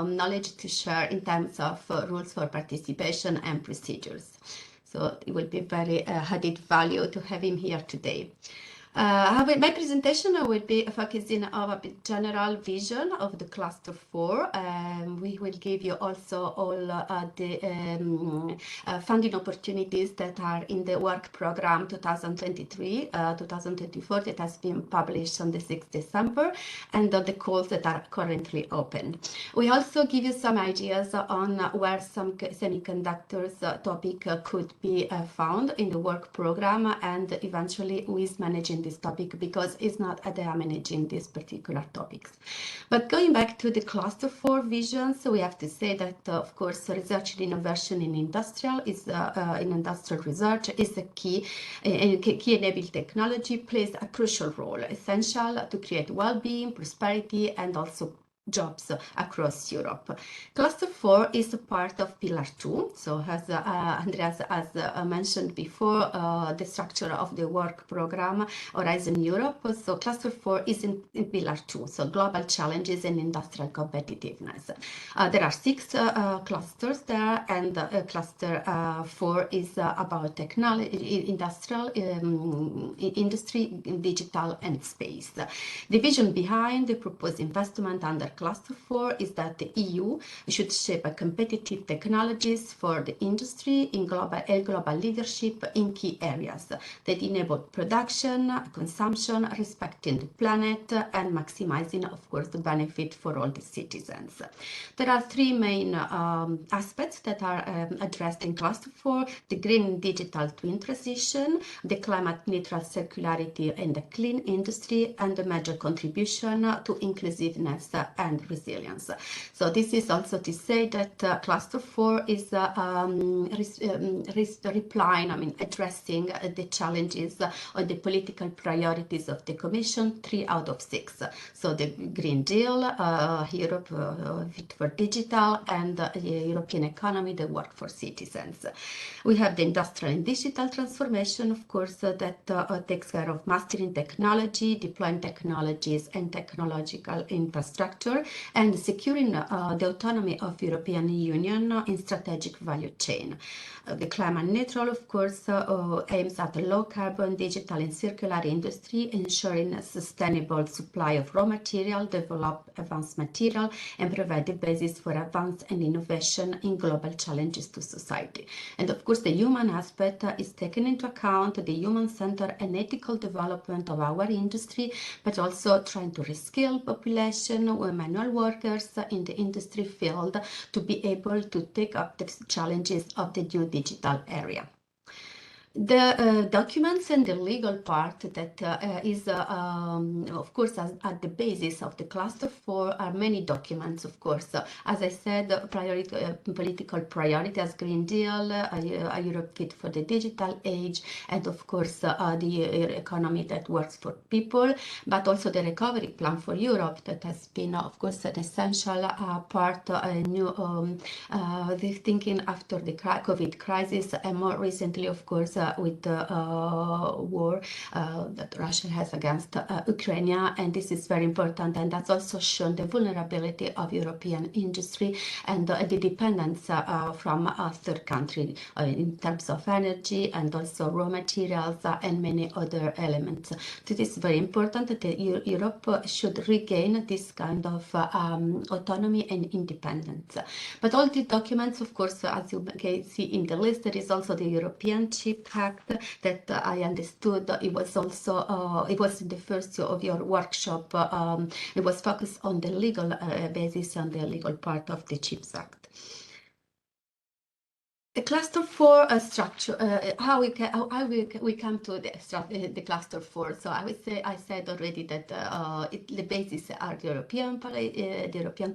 knowledge to share in terms of rules for participation and procedures. So it will be very added value to have him here today. My presentation will be focusing on a general vision of the cluster 4. We will give you also all the funding opportunities that are in the work program 2023-2024 that has been published on the 6th December, and the calls that are currently open. We also give you some ideas on where some semiconductors topic could be found in the work program, and eventually who is managing this topic, because it's not HADEA managing these particular topics. But going back to the cluster 4 vision, so we have to say that of course research and innovation in industrial is in industrial research is a key enabling technology, plays a crucial role, essential to create well-being, prosperity and also jobs across Europe. Cluster 4 is a part of Pillar 2. So as Andreas has mentioned before, the structure of the work program Horizon Europe. So Cluster 4 is in Pillar 2, so global challenges and industrial competitiveness. There are 6 clusters there, and Cluster 4 is about technology, industrial, industry, digital and space. The vision behind the proposed investment under Cluster 4 is that the EU should shape a competitive technologies for the industry in global leadership in key areas that enable production, consumption, respecting the planet and maximizing, of course, the benefit for all the citizens. There are 3 main aspects that are addressed in Cluster 4: the green digital twin transition, the climate neutral circularity and the clean industry, and the major contribution to inclusiveness and resilience. So this is also to say that Cluster 4 is replying, addressing the challenges or the political priorities of the Commission, 3 out of 6. So the Green Deal, Europe Fit for Digital, and the European economy, the work for citizens. We have the industrial and digital transformation, of course, that takes care of mastering technology, deploying technologies and technological infrastructure, and securing the autonomy of European Union in strategic value chain. The climate neutral, of course, aims at a low carbon, digital and circular industry, ensuring a sustainable supply of raw material, develop advanced material, and provide the basis for advance and innovation in global challenges to society. And of course, the human aspect is taken into account, the human-centered and ethical development of our industry, but also trying to reskill population or manual workers in the industry field to be able to take up the challenges of the new digital area. The documents and the legal part that is, of course, at the basis of the Cluster 4 are many documents, of course. As I said, political priority as Green Deal, a Europe Fit for the Digital Age, and of course, the economy that works for people, but also the recovery plan for Europe that has been, of course, an essential part, the thinking after the COVID crisis, and more recently, of course, with the war that Russia has against Ukraine, and this is very important, and that's also shown the vulnerability of European industry and the dependence from third country in terms of energy and also raw materials and many other elements. So it is very important that Europe should regain this kind of autonomy and independence. But all the documents, of course, as you can see in the list, there is also the European Chip Act that I understood it was also it was in the first of your workshop. It was focused on the legal basis and the legal part of the Chips Act. The cluster 4 structure, how we come to the cluster 4. So I said already that the basis are the European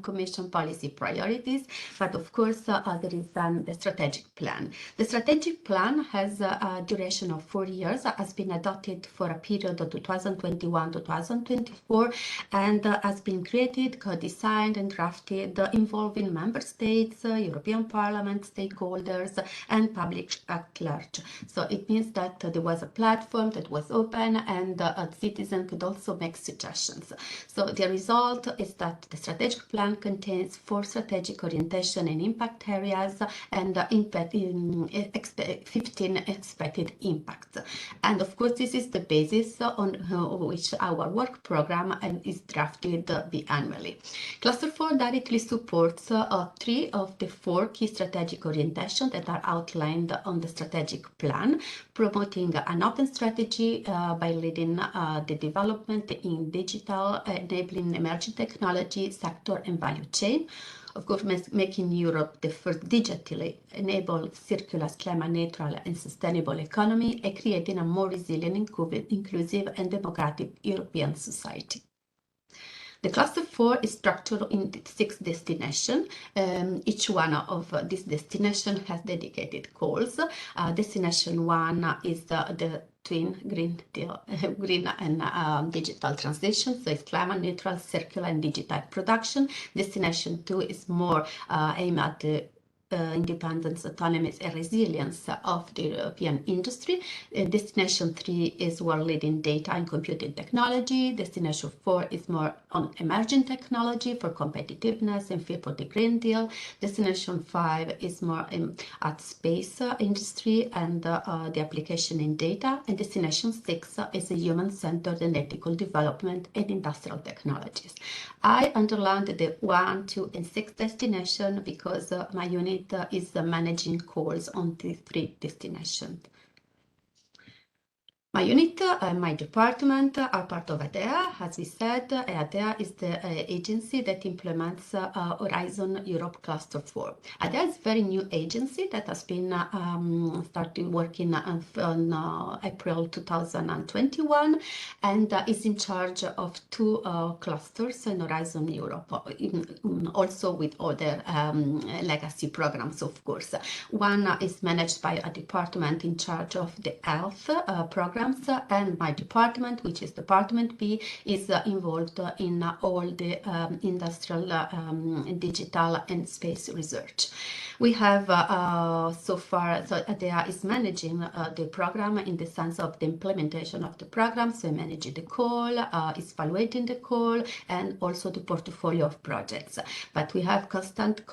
Commission policy priorities, but of course there is then the strategic plan. The strategic plan has a duration of 4 years, has been adopted for a period of 2021-2024, and has been created, co-designed and drafted involving member states, European Parliament, stakeholders, and public at large. So it means that there was a platform that was open, and a citizen could also make suggestions. So the result is that the strategic plan contains 4 strategic orientation and impact areas, and 15 expected impacts. And of course, this is the basis on which our work program is drafted biannually. Cluster 4 directly supports 3 of the 4 key strategic orientations that are outlined on the strategic plan, promoting an open strategy by leading the development in digital, enabling emerging technology sector and value chain. Of course, making Europe the first digitally enabled, circular, climate neutral and sustainable economy, and creating a more resilient, inclusive and democratic European society. The cluster 4 is structured in 6 destinations. Each one of these destinations has dedicated goals. Destination 1 is the twin green and digital transition, so it's climate neutral, circular and digital production. Destination 2 is more aimed at the independence, autonomy and resilience of the European industry. Destination 3 is world leading data and computing technology. Destination 4 is more on emerging technology for competitiveness and fit for the Green Deal. Destination 5 is more at space industry and the application in data. And Destination 6 is a human-centered and ethical development and industrial technologies. I underlined the 1, 2 and 6 destination because my unit is managing calls on the 3 destinations. My unit and my department are part of ADEA. As we said, ADEA is the agency that implements Horizon Europe Cluster 4. ADEA is a very new agency that has been started working on April 2021 and is in charge of 2 clusters in Horizon Europe, also with other legacy programs, of course. One is managed by a department in charge of the health program, and my department, which is Department B, is involved in all the industrial, digital and space research. We have so far, so ADEA is managing the program in the sense of the implementation of the program, so managing the call, is evaluating the call, and also the portfolio of projects. But we have constant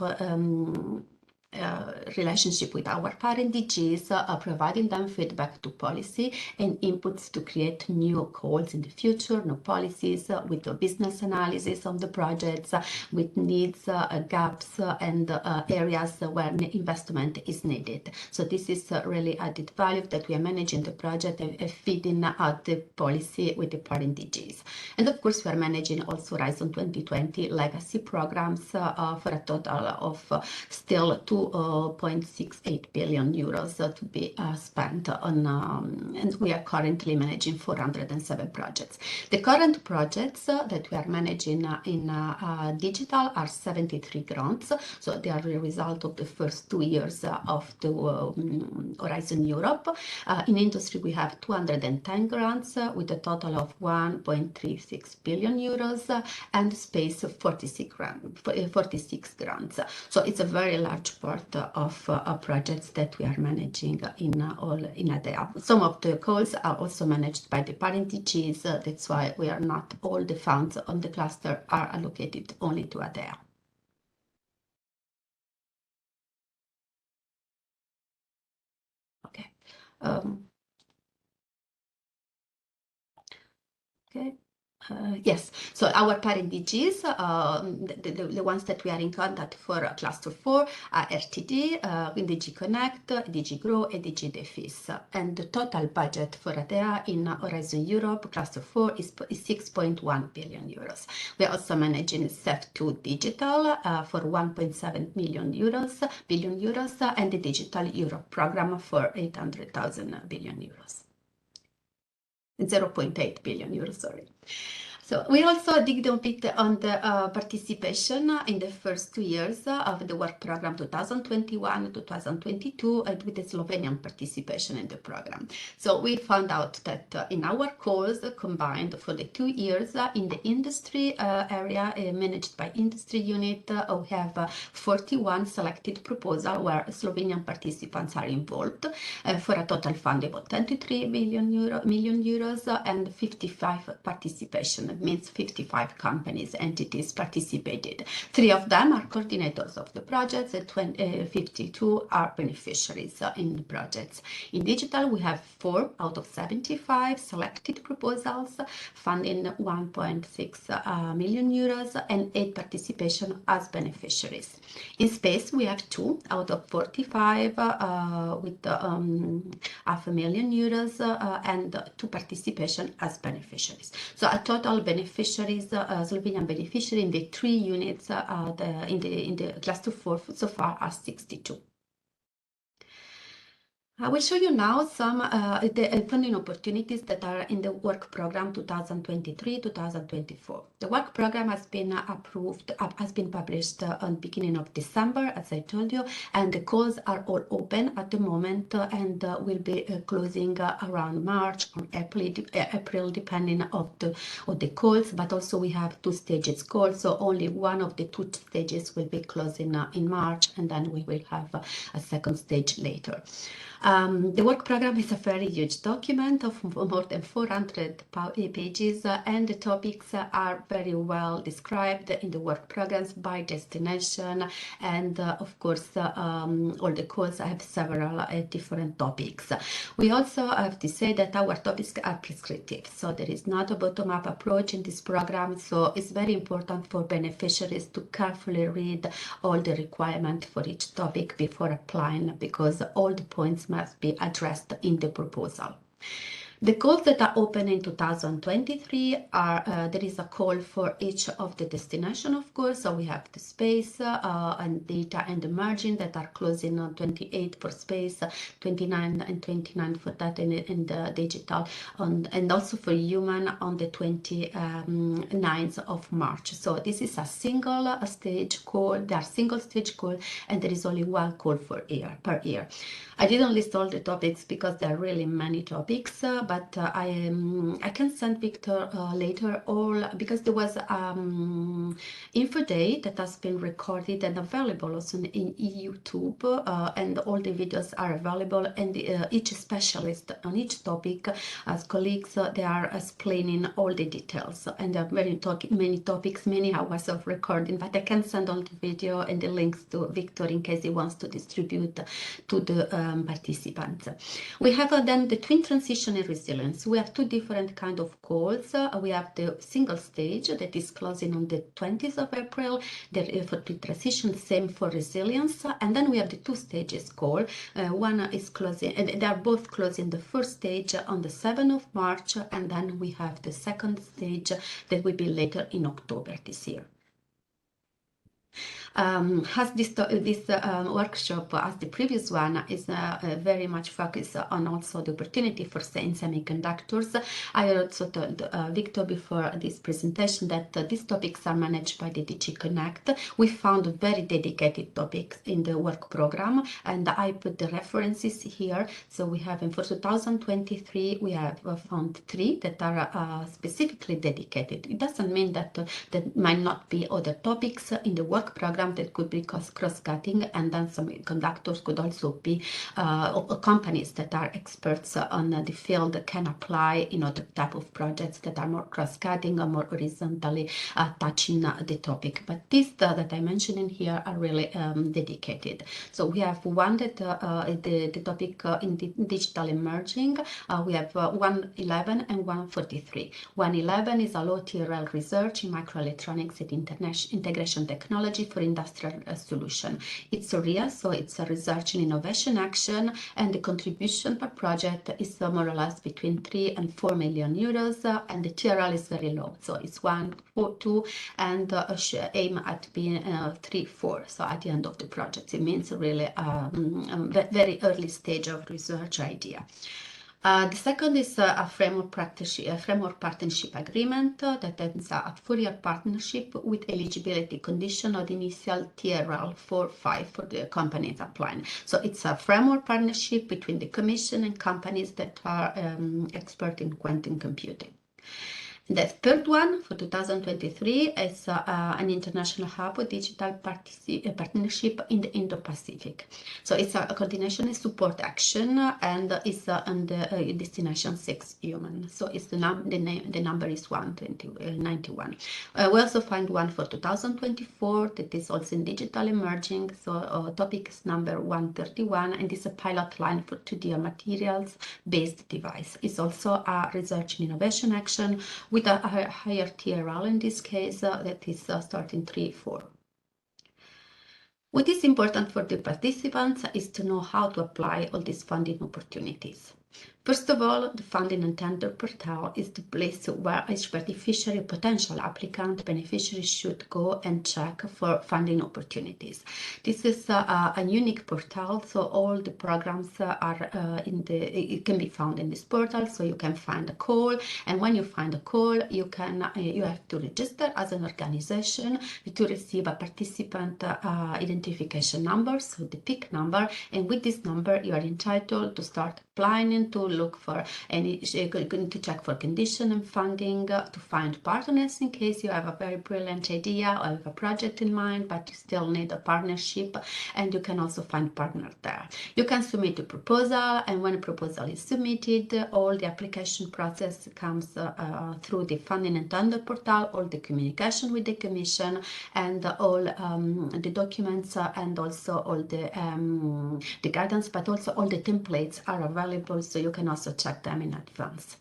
relationship with our parent DGs, providing them feedback to policy and inputs to create new calls in the future, new policies, with the business analysis of the projects, with needs, gaps, and areas where investment is needed. So this is really added value that we are managing the project and feeding out the policy with the parent DGs. And of course, we are managing also Horizon 2020 legacy programs for a total of still 2.68 billion euros to be spent on, and we are currently managing 407 projects. The current projects that we are managing in digital are 73 grants, so they are the result of the first 2 years of the Horizon Europe. In industry, we have 210 grants with a total of 1.36 billion euros, and space 46 grants. So it's a very large part of projects that we are managing in ADEA. Some of the calls are also managed by the parent DGs. That's why we are not all the funds on the cluster are allocated only to ADEA. Okay. Okay. Yes, so our parent DGs, the ones that we are in contact for cluster 4 are RTD, DG Connect, DG Grow, and DG Defis. And the total budget for ADEA in Horizon Europe cluster 4 is 6.1 billion euros. We are also managing CEF2 Digital for 1.7 billion euros, and the Digital Europe program for 800,000 billion euros. 0.8 billion euros, sorry. So we also digged a bit on the participation in the first 2 years of the work program 2021-2022 and with the Slovenian participation in the program. So we found out that in our calls combined for the 2 years in the industry area managed by industry unit, we have 41 selected proposals where Slovenian participants are involved for a total fund of 23 million euros and 55 participation. Means 55 companies, entities participated. 3 of them are coordinators of the projects and 52 are beneficiaries in the projects. In digital, we have 4 out of 75 selected proposals, funding 1.6 million euros and 8 participation as beneficiaries. In space, we have 2 out of 45 with €500,000 and 2 participation as beneficiaries. So a total beneficiaries, Slovenian beneficiary in the 3 units in the cluster 4 so far are 62. I will show you now some the funding opportunities that are in the work program 2023-2024. The work program has been approved, has been published on the beginning of December, as I told you, and the calls are all open at the moment and will be closing around March or April, depending on the calls. But also we have 2 stages calls, so only one of the 2 stages will be closing in March, and then we will have a second stage later. The work program is a very huge document of more than 400 pages, and the topics are very well described in the work programs by destination, and of course all the calls have several different topics. We also have to say that our topics are prescriptive, so there is not a bottom-up approach in this program, so it's very important for beneficiaries to carefully read all the requirements for each topic before applying, because all the points must be addressed in the proposal. The calls that are open in 2023 are, there is a call for each of the destination, of course. So we have the space and data and emerging that are closing on 28 for space, 29 and 29 for data and the digital, and also for human on the 29th of March. So this is a single stage call. There are single stage call, and there is only 1 call per year. I didn't list all the topics because there are really many topics, but I can send Victor later all, because there was info day that has been recorded and available also in YouTube, and all the videos are available, and each specialist on each topic as colleagues, they are explaining all the details, and there are many topics, many hours of recording, but I can send all the video and the links to Victor in case he wants to distribute to the participants. We have then the twin transition and resilience. We have 2 different kind of calls. We have the single stage that is closing on the 20th of April. For twin transition, same for resilience. And then we have the 2 stages call. One is closing, and they are both closing the first stage on the 7th of March, and then we have the second stage that will be later in October this year. Has this workshop, as the previous one, is very much focused on also the opportunity for in semiconductors. I also told Victor before this presentation that these topics are managed by the DG Connect. We found very dedicated topics in the work program, and I put the references here. So we have, for 2023, we have found 3 that are specifically dedicated. It doesn't mean that there might not be other topics in the work program, program that could be cross-cutting, and then some conductors could also be companies that are experts on the field that can apply, the type of projects that are more cross-cutting or more horizontally touching the topic. But these that I mentioned in here are really dedicated. So we have one that the topic in digital emerging. We have 111 and 143. 111 is a low TRL research in microelectronics and integration technology for industrial solution. It's a RIA, so it's a research and innovation action, and the contribution per project is more or less between 3 and 4 million euros, and the TRL is very low, so it's 1, 4, 2, and aim at being 3, 4. So at the end of the project, it means really very early stage of research idea. The second is a framework partnership agreement that ends a 4-year partnership with eligibility condition of the initial TRL 4-5 for the companies applying. So it's a framework partnership between the Commission and companies that are expert in quantum computing. The third one for 2023 is an international hub with digital partnership in the Indo-Pacific. So it's a coordination and support action, and it's on the destination 6 human. So it's the number is 191. We also find one for 2024 that is also in digital emerging. So topic is number 131, and it's a pilot line for 2D materials based device. It's also a research and innovation action with a higher TRL in this case, that is starting 3-4. What is important for the participants is to know how to apply all these funding opportunities. First of all, the funding and tender portal is the place where each beneficiary, potential applicant, beneficiary should go and check for funding opportunities. This is a unique portal, so all the programs are it can be found in this portal. So you can find a call, and when you find a call, you have to register as an organization to receive a participant identification number, so the PIC number, and with this number you are entitled to start applying and to look for any, to check for condition and funding, to find partners in case you have a very brilliant idea or have a project in mind, but you still need a partnership, and you can also find partners there. You can submit a proposal, and when a proposal is submitted, all the application process comes through the funding and tender portal, all the communication with the Commission, and all the documents and also all the guidance, but also all the templates are available, so you can also check them in advance.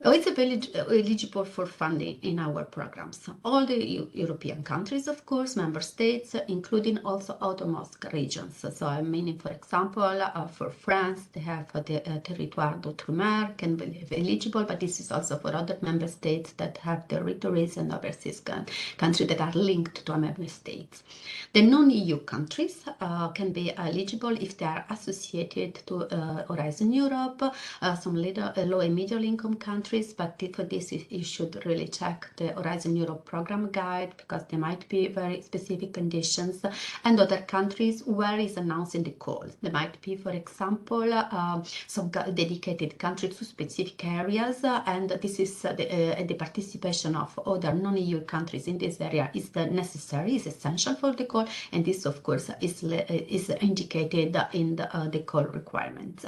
It's eligible for funding in our programs. All the European countries, of course, member states, including also outermost regions. So I mean, for example, for France, they have the territoire d'outre-mer can be eligible, but this is also for other member states that have territories and overseas countries that are linked to a member states. The non-EU countries can be eligible if they are associated to Horizon Europe, some low and middle income countries, but for this you should really check the Horizon Europe program guide, because there might be very specific conditions, and other countries where is announced in the call. There might be, for example, some dedicated countries to specific areas, and this is the participation of other non-EU countries in this area is necessary, is essential for the call, and this of course is indicated in the call requirements.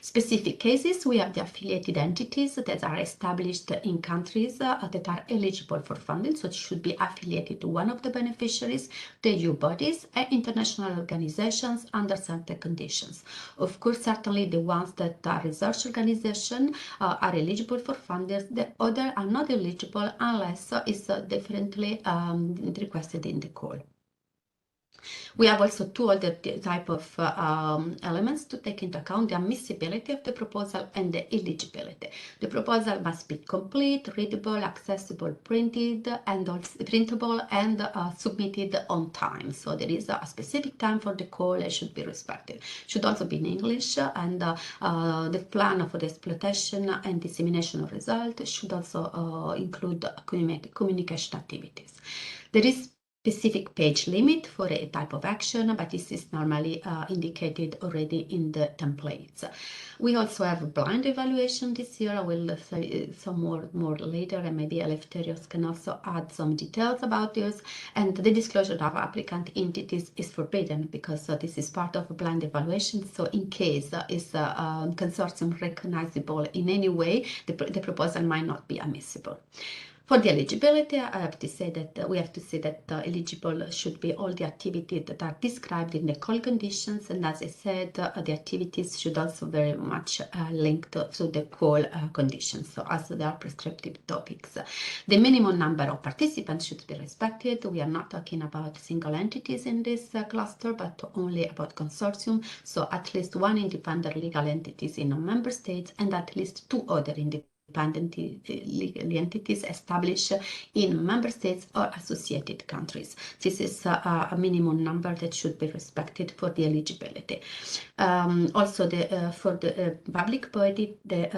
Specific cases, we have the affiliated entities that are established in countries that are eligible for funding, so it should be affiliated to one of the beneficiaries, the EU bodies, and international organizations under certain conditions. Of course, certainly the ones that are research organizations are eligible for funding. The other are not eligible unless it's differently requested in the call. We have also two other type of elements to take into account: the admissibility of the proposal and the eligibility. The proposal must be complete, readable, accessible, printed, and also printable, and submitted on time. So there is a specific time for the call, it should be respected. Should also be in English, and the plan for the exploitation and dissemination of results should also include communication activities. There is specific page limit for a type of action, but this is normally indicated already in the templates. We also have a blind evaluation this year. I will say some more later, and maybe Eleftherios can also add some details about this. And the disclosure of applicant entities is forbidden because this is part of a blind evaluation. So in case is a consortium recognizable in any way, the proposal might not be admissible. For the eligibility, I have to say that we have to say that eligible should be all the activities that are described in the call conditions, and as I said, the activities should also very much link to the call conditions, so as they are prescriptive topics. The minimum number of participants should be respected. We are not talking about single entities in this cluster, but only about consortium, so at least one independent legal entities in a member state and at least 2 other independent legal entities established in member states or associated countries. This is a minimum number that should be respected for the eligibility. Also, for the public body, the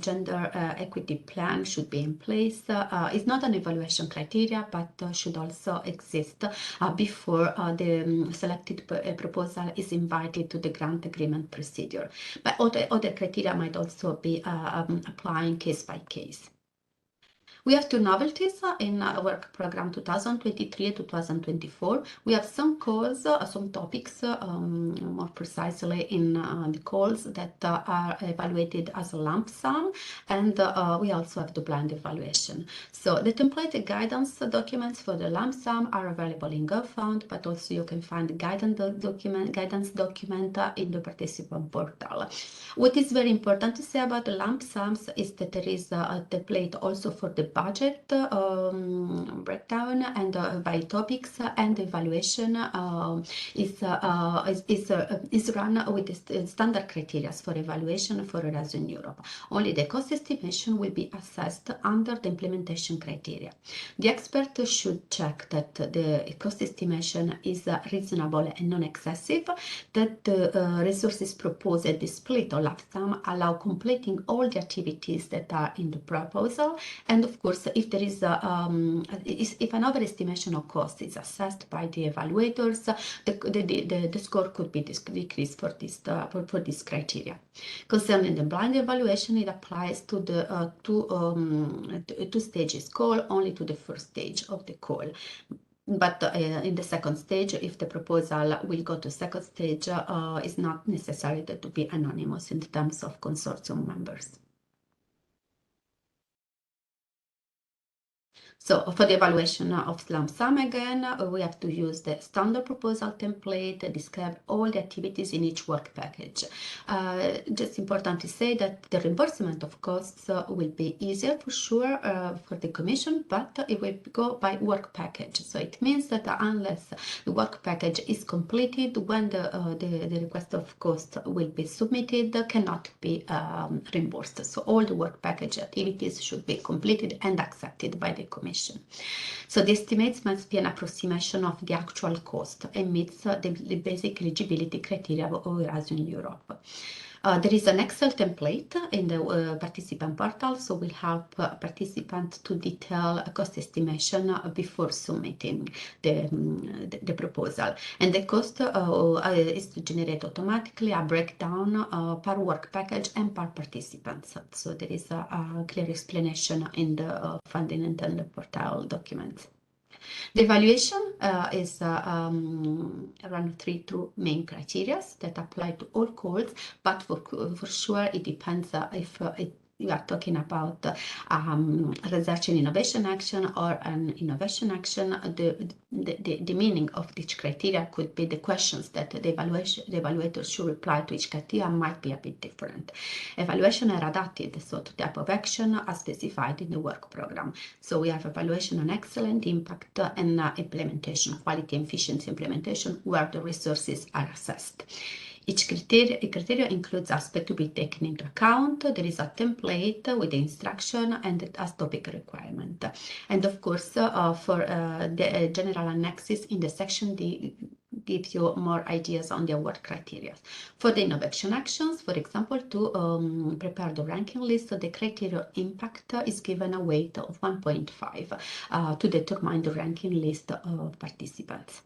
gender equity plan should be in place. It's not an evaluation criteria, but should also exist before the selected proposal is invited to the grant agreement procedure. But other criteria might also be applying case by case. We have 2 novelties in our work program 2023 and 2024. We have some calls, some topics, more precisely in the calls that are evaluated as a lump sum, and we also have the blind evaluation. So the template guidance documents for the lump sum are available in GovFund, but also you can find the guidance document in the participant portal. What is very important to say about the lump sums is that there is a template also for the budget breakdown and by topics, and evaluation is run with the standard criteria for evaluation for Erasmus Europe. Only the cost estimation will be assessed under the implementation criteria. The expert should check that the cost estimation is reasonable and non-excessive, that the resources proposed at the split or lump sum allow completing all the activities that are in the proposal, and of course, if there is if an overestimation of cost is assessed by the evaluators, the score could be decreased for this criteria. Concerning the blind evaluation, it applies to the two stages call, only to the first stage of the call. But in the second stage, if the proposal will go to second stage, it's not necessary to be anonymous in terms of consortium members. So for the evaluation of lump sum, again, we have to use the standard proposal template, describe all the activities in each work package. Just important to say that the reimbursement of costs will be easier for sure for the Commission, but it will go by work package. So it means that unless the work package is completed, when the request of cost will be submitted, cannot be reimbursed. So all the work package activities should be completed and accepted by the Commission. So the estimates must be an approximation of the actual cost and meets the basic eligibility criteria of Erasmus Europe. There is an Excel template in the participant portal, so we'll help participants to detail a cost estimation before submitting the proposal. And the cost is to generate automatically a breakdown per work package and per participant. So there is a clear explanation in the funding and the portal documents. The evaluation is around 2 main criteria that apply to all calls, but for sure it depends if you are talking about research and innovation action or an innovation action. The meaning of each criteria could be the questions that the evaluator should reply to each criteria might be a bit different. Evaluation are adapted so to type of action as specified in the work program. So we have evaluation on excellent impact and implementation, quality and efficiency implementation, where the resources are assessed. Each criteria includes aspects to be taken into account. There is a template with the instruction and as topic requirement. And of course, for the general annexes in the section give you more ideas on the award criteria. For the innovation actions, for example, to prepare the ranking list, so the criteria impact is given a weight of 1.5 to determine the ranking list of participants.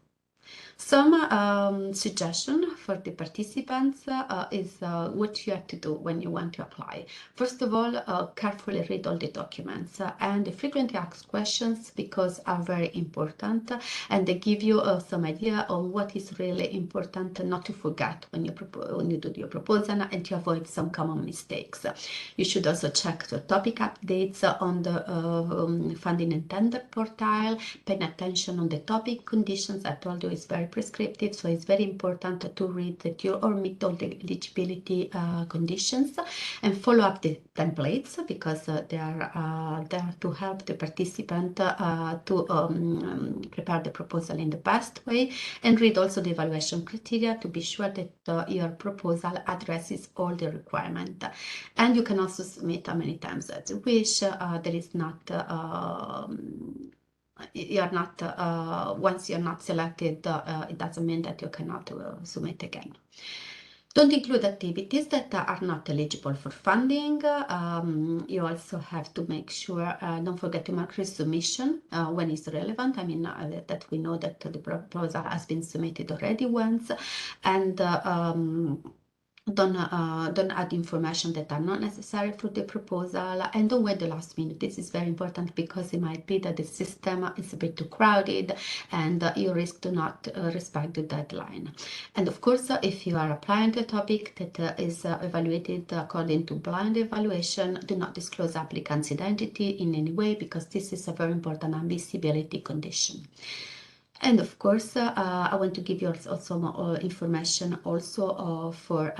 Some suggestion for the participants is what you have to do when you want to apply. First of all, carefully read all the documents and the frequently asked questions, because are very important, and they give you some idea on what is really important not to forget when you do your proposal, and to avoid some common mistakes. You should also check the topic updates on the funding and tender portal, paying attention on the topic conditions. I told you it's very prescriptive, so it's very important to read that you or meet all the eligibility conditions, and follow up the templates, because they are there to help the participant to prepare the proposal in the best way, and read also the evaluation criteria to be sure that your proposal addresses all the requirements. And you can also submit how many times as you wish. There is not you're not once you're not selected, it doesn't mean that you cannot submit again. Don't include activities that are not eligible for funding. You also have to make sure, don't forget to mark resubmission when it's relevant. I mean, that we know that the proposal has been submitted already once, and don't add information that are not necessary for the proposal, and don't wait the last minute. This is very important, because it might be that the system is a bit too crowded and you risk to not respect the deadline. And of course, if you are applying to a topic that is evaluated according to blind evaluation, do not disclose applicant's identity in any way, because this is a very important admissibility condition. And of course, I want to give you also more information also for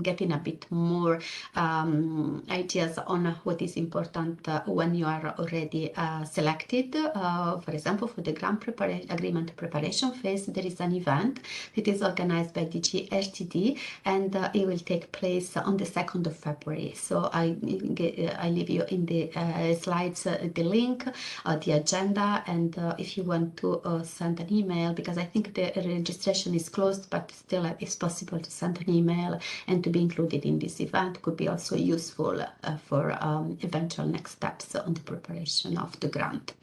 getting a bit more ideas on what is important when you are already selected. For example, for the grant agreement preparation phase, there is an event that is organized by DG LTD, and it will take place on the 2nd of February. So I leave you in the slides the link, the agenda, and if you want to send an email, because I think the registration is closed, but still it's possible to send an email and to be included in this event could be also useful for eventual next steps on the preparation of the grant.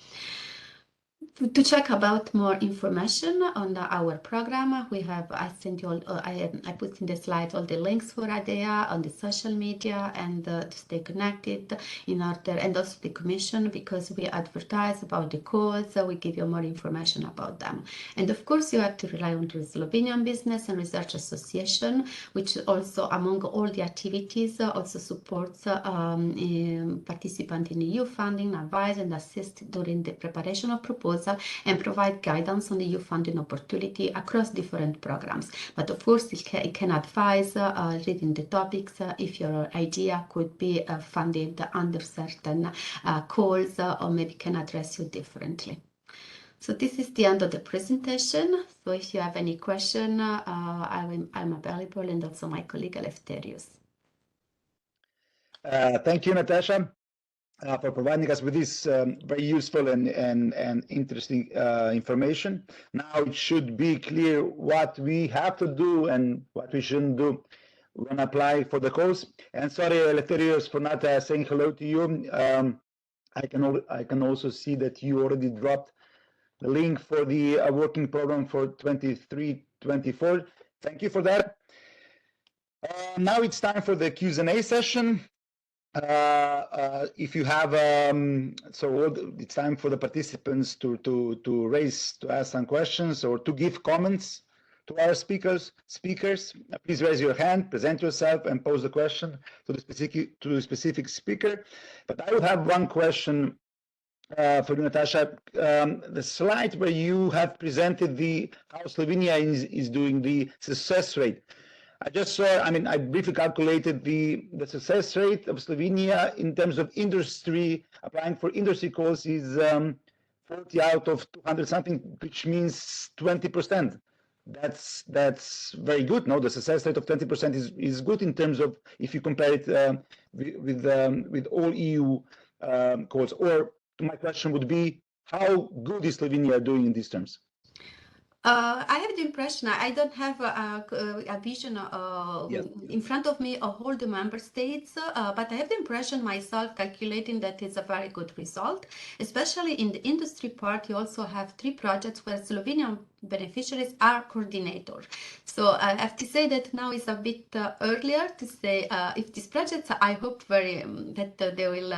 To check about more information on our program, we have, I sent you all, I put in the slides all the links for ADEA on the social media, and to stay connected in order, and also the commission, because we advertise about the calls, so we give you more information about them. And of course, you have to rely on the Slovenian Business and Research Association, which also, among all the activities, also supports participants in EU funding, advise and assist during the preparation of proposals, and provide guidance on the EU funding opportunity across different programs. But of course, it can advise reading the topics if your idea could be funded under certain calls, or maybe can address you differently. So this is the end of the presentation. So if you have any question, I'm available, and also my colleague Eleftherios. Thank you, Natasha, for providing us with this very useful and interesting information. Now it should be clear what we have to do and what we shouldn't do when apply for the course. And sorry, Eleftherios, for not saying hello to you. I can also see that you already dropped the link for the working program for 23-24. Thank you for that. Now it's time for the Q&A session. If you have, it's time for the participants to ask some questions or to give comments to our speakers. Please raise your hand, present yourself, and pose the question to the specific speaker. But I would have one question for you, Natasha. The slide where you have presented how Slovenia is doing the success rate. I just saw, I briefly calculated the success rate of Slovenia in terms of industry, applying for industry calls is 40 out of 200 something, which means 20%. That's very good. No, the success rate of 20% is good in terms of if you compare it with all EU calls. Or my question would be, how good is Slovenia doing in these terms? I have the impression I don't have a vision Yes. in front of me of all the member states, but I have the impression myself calculating that it's a very good result, especially in the industry part. You also have 3 projects where Slovenian beneficiaries are coordinators. So I have to say that now is a bit earlier to say if these projects, I hope very that they will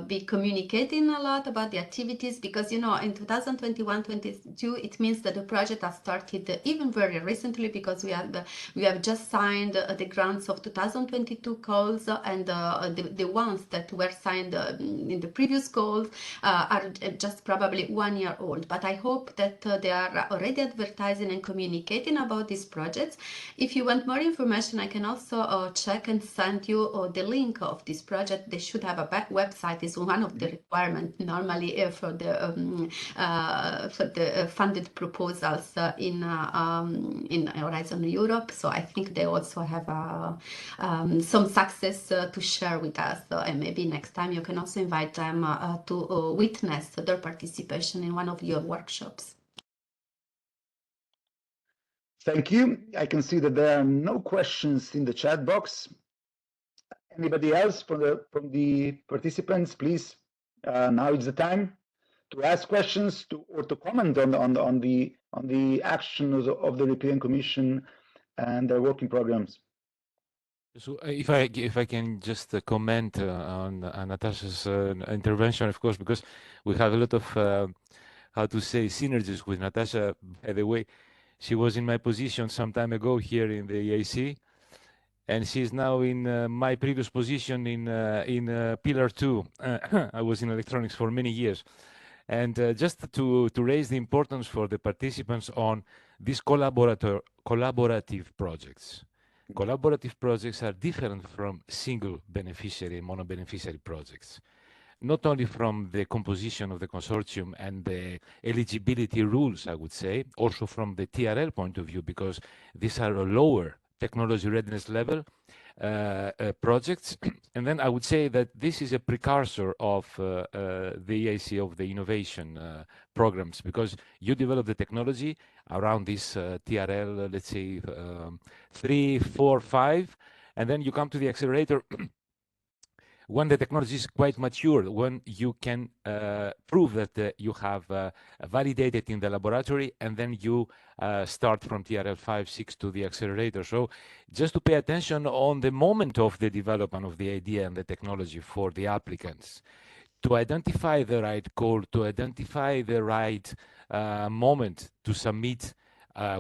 be communicating a lot about the activities, because you know in 2021-22 it means that the project has started even very recently, because we have just signed the grants of 2022 calls, and the ones that were signed in the previous calls are just probably 1 year old. But I hope that they are already advertising and communicating about these projects. If you want more information, I can also check and send you the link of this project. They should have a website. Is one of the requirements normally for the funded proposals in Horizon Europe. So I think they also have some success to share with us, and maybe next time you can also invite them to witness their participation in one of your workshops. Thank you. I can see that there are no questions in the chat box. Anybody else from the participants, please, now is the time to ask questions or to comment on the actions of the European Commission and their working programs. So if I can just comment on Natasha's intervention, of course, because we have a lot of how to say synergies with Natasha. By the way, she was in my position some time ago here in the EAC, and she's now in my previous position in Pillar 2. I was in electronics for many years. And just to raise the importance for the participants on these collaborative projects. Collaborative projects are different from single beneficiary and mono-beneficiary projects. Not only from the composition of the consortium and the eligibility rules, I would say, also from the TRL point of view, because these are a lower technology readiness level projects. And then I would say that this is a precursor of the EAC, of the innovation programs, because you develop the technology around this TRL, let's say 3, 4, 5, and then you come to the accelerator when the technology is quite mature, when you can prove that you have validated in the laboratory, and then you start from TRL 5, 6 to the accelerator. So just to pay attention on the moment of the development of the idea and the technology for the applicants, to identify the right call, to identify the right moment to submit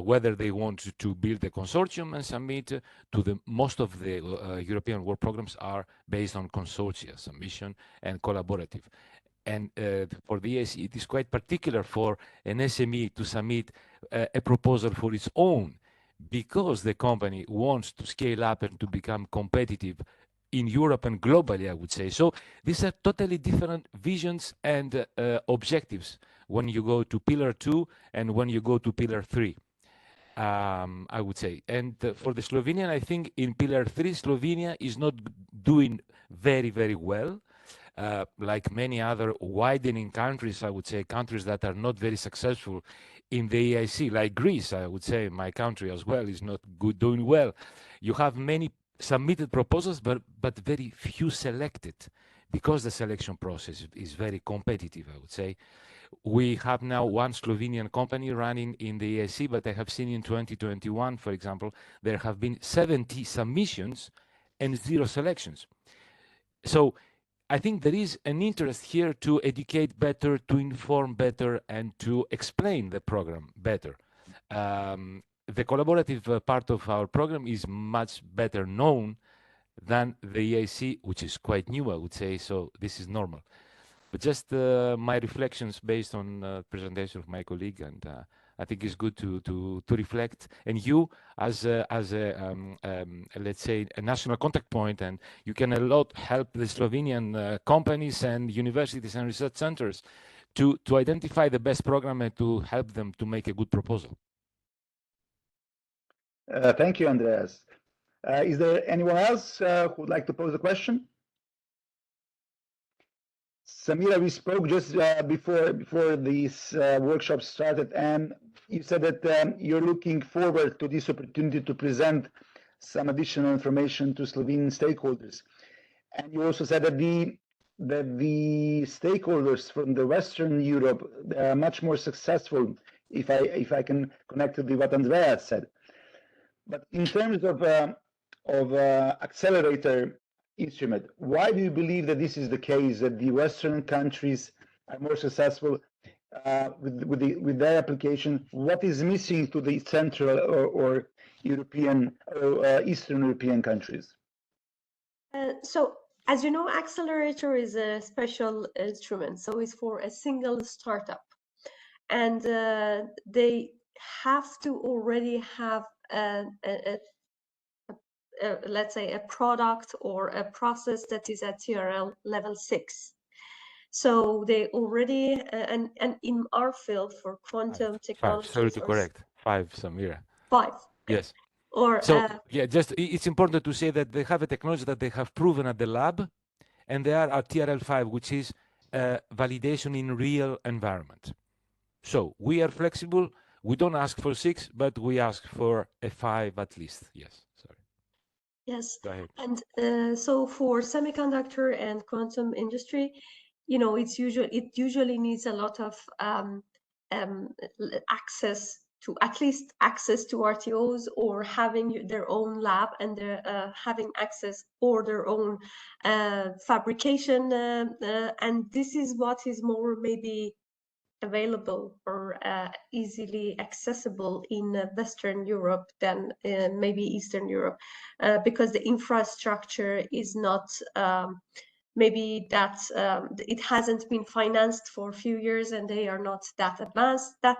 whether they want to build a consortium and submit to the most of the European work programs are based on consortia submission and collaborative. And for the EAC, it is quite particular for an SME to submit a proposal for its own, because the company wants to scale up and to become competitive in Europe and globally, I would say. So these are totally different visions and objectives when you go to Pillar 2 and when you go to Pillar 3, I would say. And for the Slovenian, I think in Pillar 3, Slovenia is not doing very, very well. Like many other widening countries, I would say, countries that are not very successful in the EIC, like Greece, I would say, my country as well, is not doing well. You have many submitted proposals, but very few selected, because the selection process is very competitive, I would say. We have now one Slovenian company running in the EIC, but I have seen in 2021, for example, there have been 70 submissions and 0 selections. So I think there is an interest here to educate better, to inform better, and to explain the program better. The collaborative part of our program is much better known than the EAC, which is quite new, I would say, so this is normal. But just my reflections based on presentation of my colleague, and I think it's good to reflect. And you, as a let's say, a national contact point, and you can a lot help the Slovenian companies and universities and research centers to identify the best program and to help them to make a good proposal. Thank you, Andreas. Is there anyone else who would like to pose a question? Samira, we spoke just before this workshop started, and you said that you're looking forward to this opportunity to present some additional information to Slovenian stakeholders. And you also said that the stakeholders from the Western Europe are much more successful, if I can connect to what Andrea said. But in terms of accelerator instrument, why do you believe that this is the case, that the Western countries are more successful with their application? What is missing to the Central or European or Eastern European countries? So, as you know, accelerator is a special instrument, so it's for a single startup, and they have to already have let's say a product or a process that is at TRL level 6. So they already and in our field for quantum technology. Sorry to correct. 5, Samira. 5. Yes. Or so yeah, just it's important to say that they have a technology that they have proven at the lab, and they are at TRL5, which is validation in real environment. So we are flexible. We don't ask for 6, but we ask for a 5 at least. Yes. Sorry. Yes. Go ahead. And so for semiconductor and quantum industry, you know, it usually needs a lot of access to, at least access to RTOs, or having their own lab, and having access or their own fabrication, and this is what is more maybe available or easily accessible in Western Europe than maybe Eastern Europe, because the infrastructure is not maybe that it hasn't been financed for a few years, and they are not that advanced. That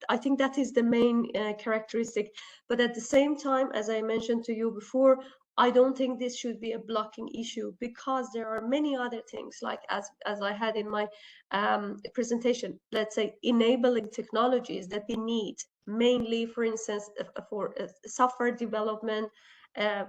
I think that is the main characteristic. But at the same time, as I mentioned to you before, I don't think this should be a blocking issue, because there are many other things, like as I had in my presentation, let's say enabling technologies that we need, mainly, for instance, for software development,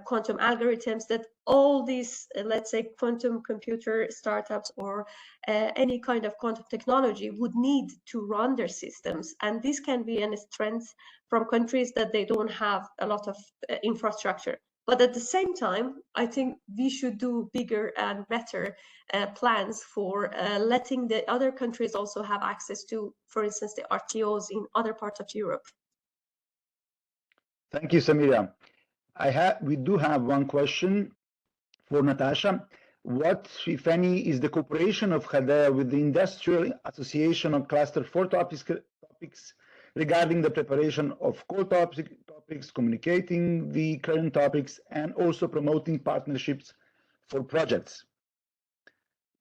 quantum algorithms, that all these, let's say, quantum computer startups or any kind of quantum technology would need to run their systems. And this can be a strength from countries that they don't have a lot of infrastructure. But at the same time, I think we should do bigger and better plans for letting the other countries also have access to, for instance, the RTOs in other parts of Europe. Thank you, Samira. We do have one question for Natasha. What, if any, is the cooperation of HADEA with the Industrial Association on Cluster 4 topics regarding the preparation of core topics, communicating the current topics, and also promoting partnerships for projects?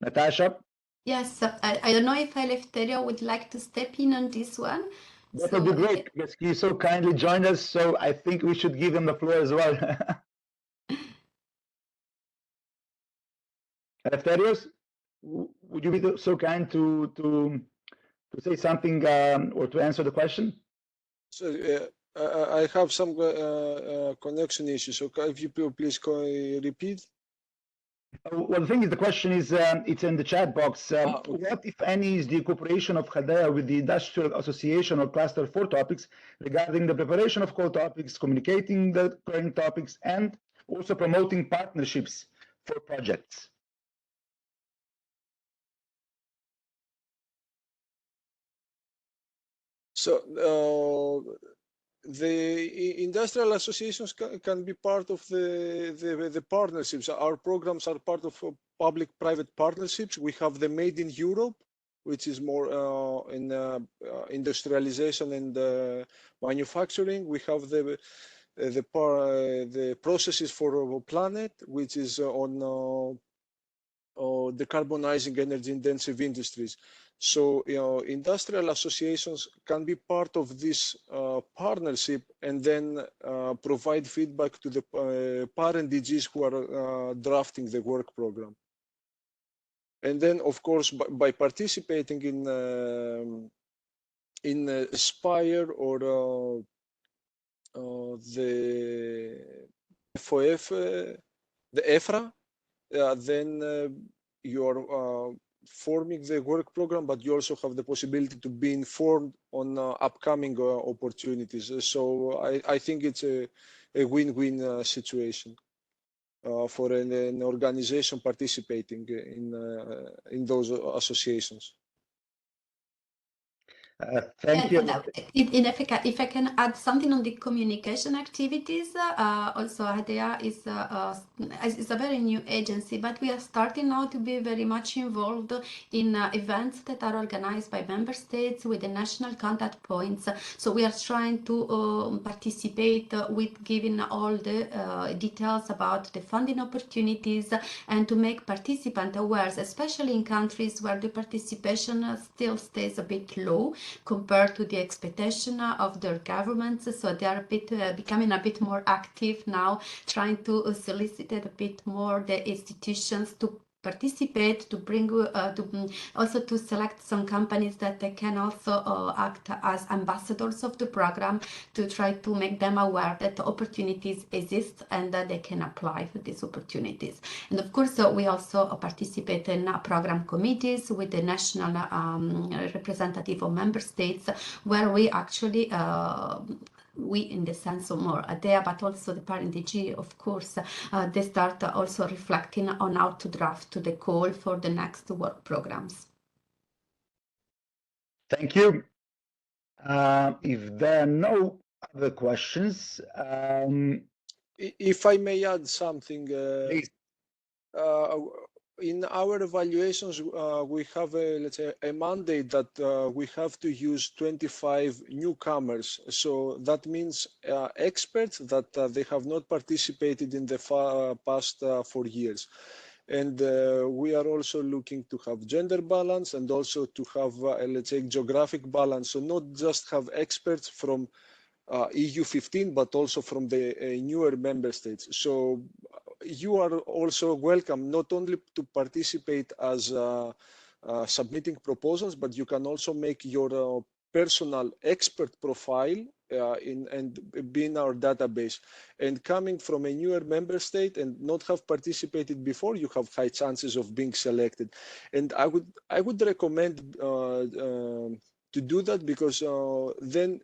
Natasha? Yes, I don't know if Eleftherio would like to step in on this one. That would be great, because he so kindly joined us, so I think we should give him the floor as well. Eleftherios, would you be so kind to say something or to answer the question? So I have some connection issues. So if you please repeat. Well, the thing is, the question is, it's in the chat box. Okay. What, if any, is the cooperation of HADEA with the Industrial Association or Cluster 4 topics regarding the preparation of core topics, communicating the current topics, and also promoting partnerships for projects? So the industrial associations can be part of the partnerships. Our programs are part of public-private partnerships. We have the Made in Europe, which is more in industrialization and manufacturing. We have the processes for planet, which is on decarbonizing energy-intensive industries. So, industrial associations can be part of this partnership, and then provide feedback to the parent DGs who are drafting the work program. And then, of course, by participating in Aspire or the FOF, the EFRA, then you're forming the work program, but you also have the possibility to be informed on upcoming opportunities. So I think it's a win-win situation for an organization participating in those associations. Thank you. If I can add something on the communication activities, also HDA is a very new agency, but we are starting now to be very much involved in events that are organized by member states with the national contact points. So we are trying to participate with giving all the details about the funding opportunities and to make participants aware, especially in countries where the participation still stays a bit low compared to the expectation of their governments. So they are a bit becoming a bit more active now, trying to solicit a bit more the institutions to participate, to bring also to select some companies that they can also act as ambassadors of the program, to try to make them aware that the opportunities exist and that they can apply for these opportunities. And of course, we also participate in program committees with the national representative of member states, where we actually we in the sense of more ADEA, but also the parent DG, of course, they start also reflecting on how to draft the call for the next work programs. Thank you. If there are no other questions, If I may add something, please. In our evaluations, we have let's say a mandate that we have to use 25 newcomers. So that means experts that they have not participated in the past 4 years. And we are also looking to have gender balance and also to have, let's say, geographic balance. So not just have experts from EU 15, but also from the newer member states. So you are also welcome not only to participate as submitting proposals, but you can also make your personal expert profile and be in our database. And coming from a newer member state and not have participated before, you have high chances of being selected. And I would recommend to do that, because then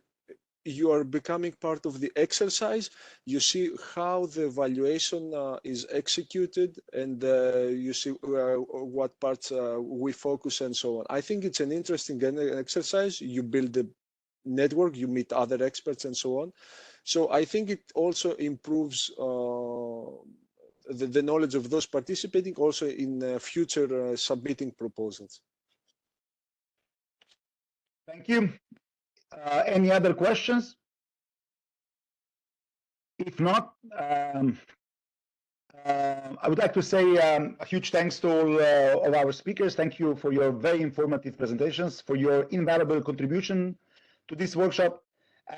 you are becoming part of the exercise. You see how the evaluation is executed, and you see what parts we focus and so on. I think it's an interesting exercise. You build a network, you meet other experts and so on. So I think it also improves the knowledge of those participating also in future submitting proposals. Thank you. Any other questions? If not, I would like to say a huge thanks to all of our speakers. Thank you for your very informative presentations, for your invaluable contribution to this workshop,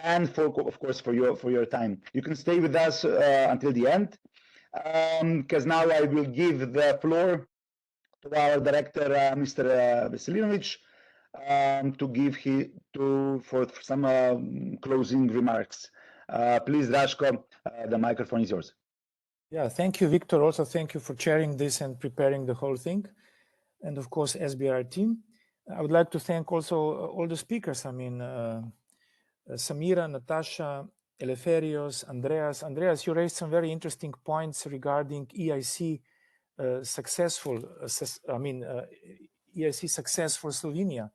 and of course, for your time. You can stay with us until the end, because now I will give the floor to our director, Mr. Veselinovic, for some closing remarks. Please, Draško, the microphone is yours. Yeah, thank you, Victor. Also, thank you for chairing this and preparing the whole thing. And of course, SBR team. I would like to thank also all the speakers. I mean, Samira, Natasha, Eleftherios, Andreas. Andreas, you raised some very interesting points regarding EIC successful, EIC success for Slovenia.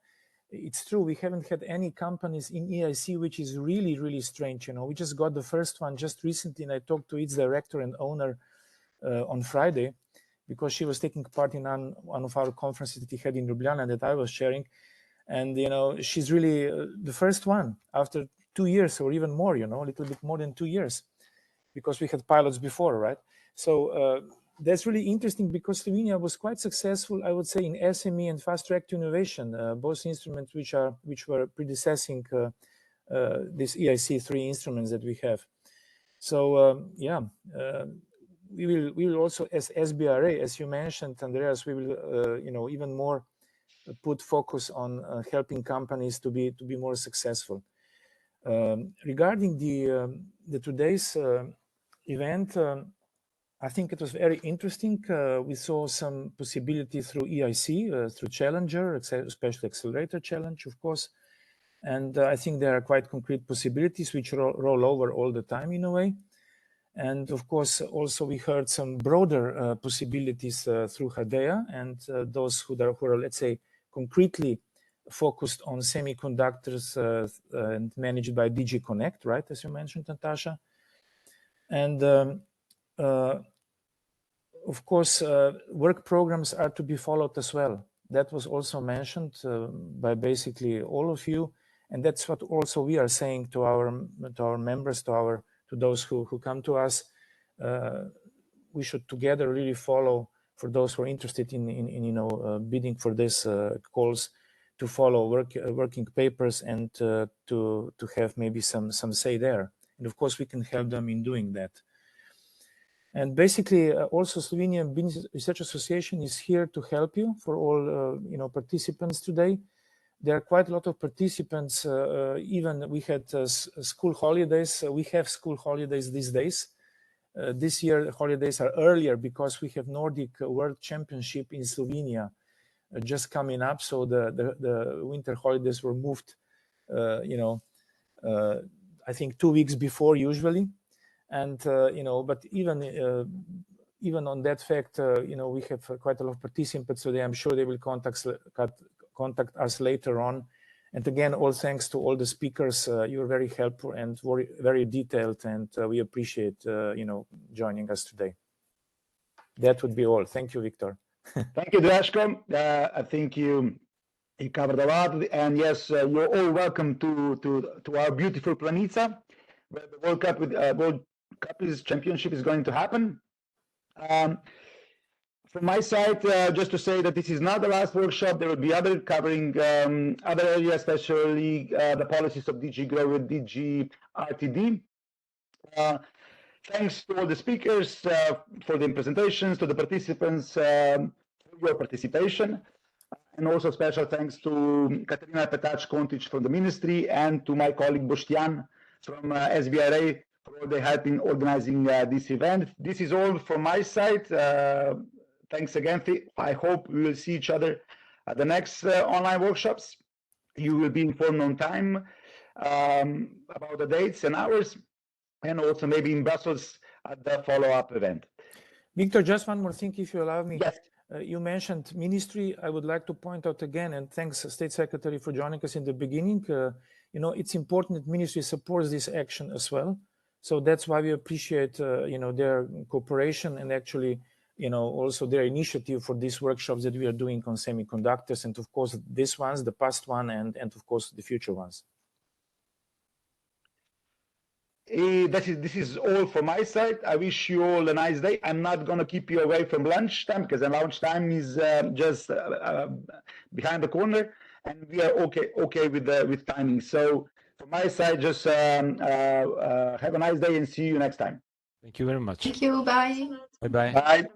It's true, we haven't had any companies in EIC, which is really, really strange. You know, we just got the first one just recently, and I talked to its director and owner on Friday, because she was taking part in one of our conferences that we had in Ljubljana that I was sharing. And, you know, she's really the first one after 2 years or even more, you know, a little bit more than 2 years, because we had pilots before, right? So that's really interesting, because Slovenia was quite successful, I would say, in SME and fast track to innovation, both instruments which were predecessing these EIC 3 instruments that we have. So we will also, as SBRA, as you mentioned, Andreas, we will even more put focus on helping companies to be more successful. Regarding the today's event, I think it was very interesting. We saw some possibility through EIC, through Challenger, especially Accelerator Challenge, of course. And I think there are quite concrete possibilities which roll over all the time in a way. And of course, also we heard some broader possibilities through Hadea, and those who are, let's say, concretely focused on semiconductors and managed by DG Connect, right, as you mentioned, Natasha. And of course, work programs are to be followed as well. That was also mentioned by basically all of you, and that's what also we are saying to our members, to those who come to us. We should together really follow, for those who are interested in bidding for this calls, to follow working papers and to have maybe some say there. And of course, we can help them in doing that. And basically, also Slovenian Business Research Association is here to help you for all participants today. There are quite a lot of participants. Even we had school holidays. We have school holidays these days. This year, the holidays are earlier because we have Nordic World Championship in Slovenia just coming up. So the winter holidays were moved, I think 2 weeks before usually. And but even on that fact, we have quite a lot of participants today. I'm sure they will contact us later on. And again, all thanks to all the speakers. You're very helpful and very detailed, and we appreciate joining us today. That would be all. Thank you, Victor. Thank you, Draško. I think you covered a lot. And yes, you're all welcome to our beautiful Planica, where the World Cup Championship is going to happen. From my side, just to say that this is not the last workshop. There will be other covering other areas, especially the policies of DG Grow with DG RTD. Thanks to all the speakers for the presentations, to the participants for your participation. And also special thanks to Katarina Petač-Kontič from the ministry and to my colleague Boštjan from SBRA for all the help in organizing this event. This is all from my side. Thanks again. I hope we will see each other at the next online workshops. You will be informed on time about the dates and hours, and also maybe in Brussels at the follow-up event. Victor, just one more thing, if you allow me. Yes. You mentioned ministry. I would like to point out again, and thanks, State Secretary, for joining us in the beginning. It's important that ministry supports this action as well. So that's why we appreciate, their cooperation and actually, also their initiative for these workshops that we are doing on semiconductors, and of course, these ones, the past one, and of course, the future ones. This is all from my side. I wish you all a nice day. I'm not going to keep you away from lunchtime because the lunchtime is just behind the corner, and we are okay with timing. So from my side, just have a nice day and see you next time. Thank you very much. Thank you. Bye. Bye-bye. Bye.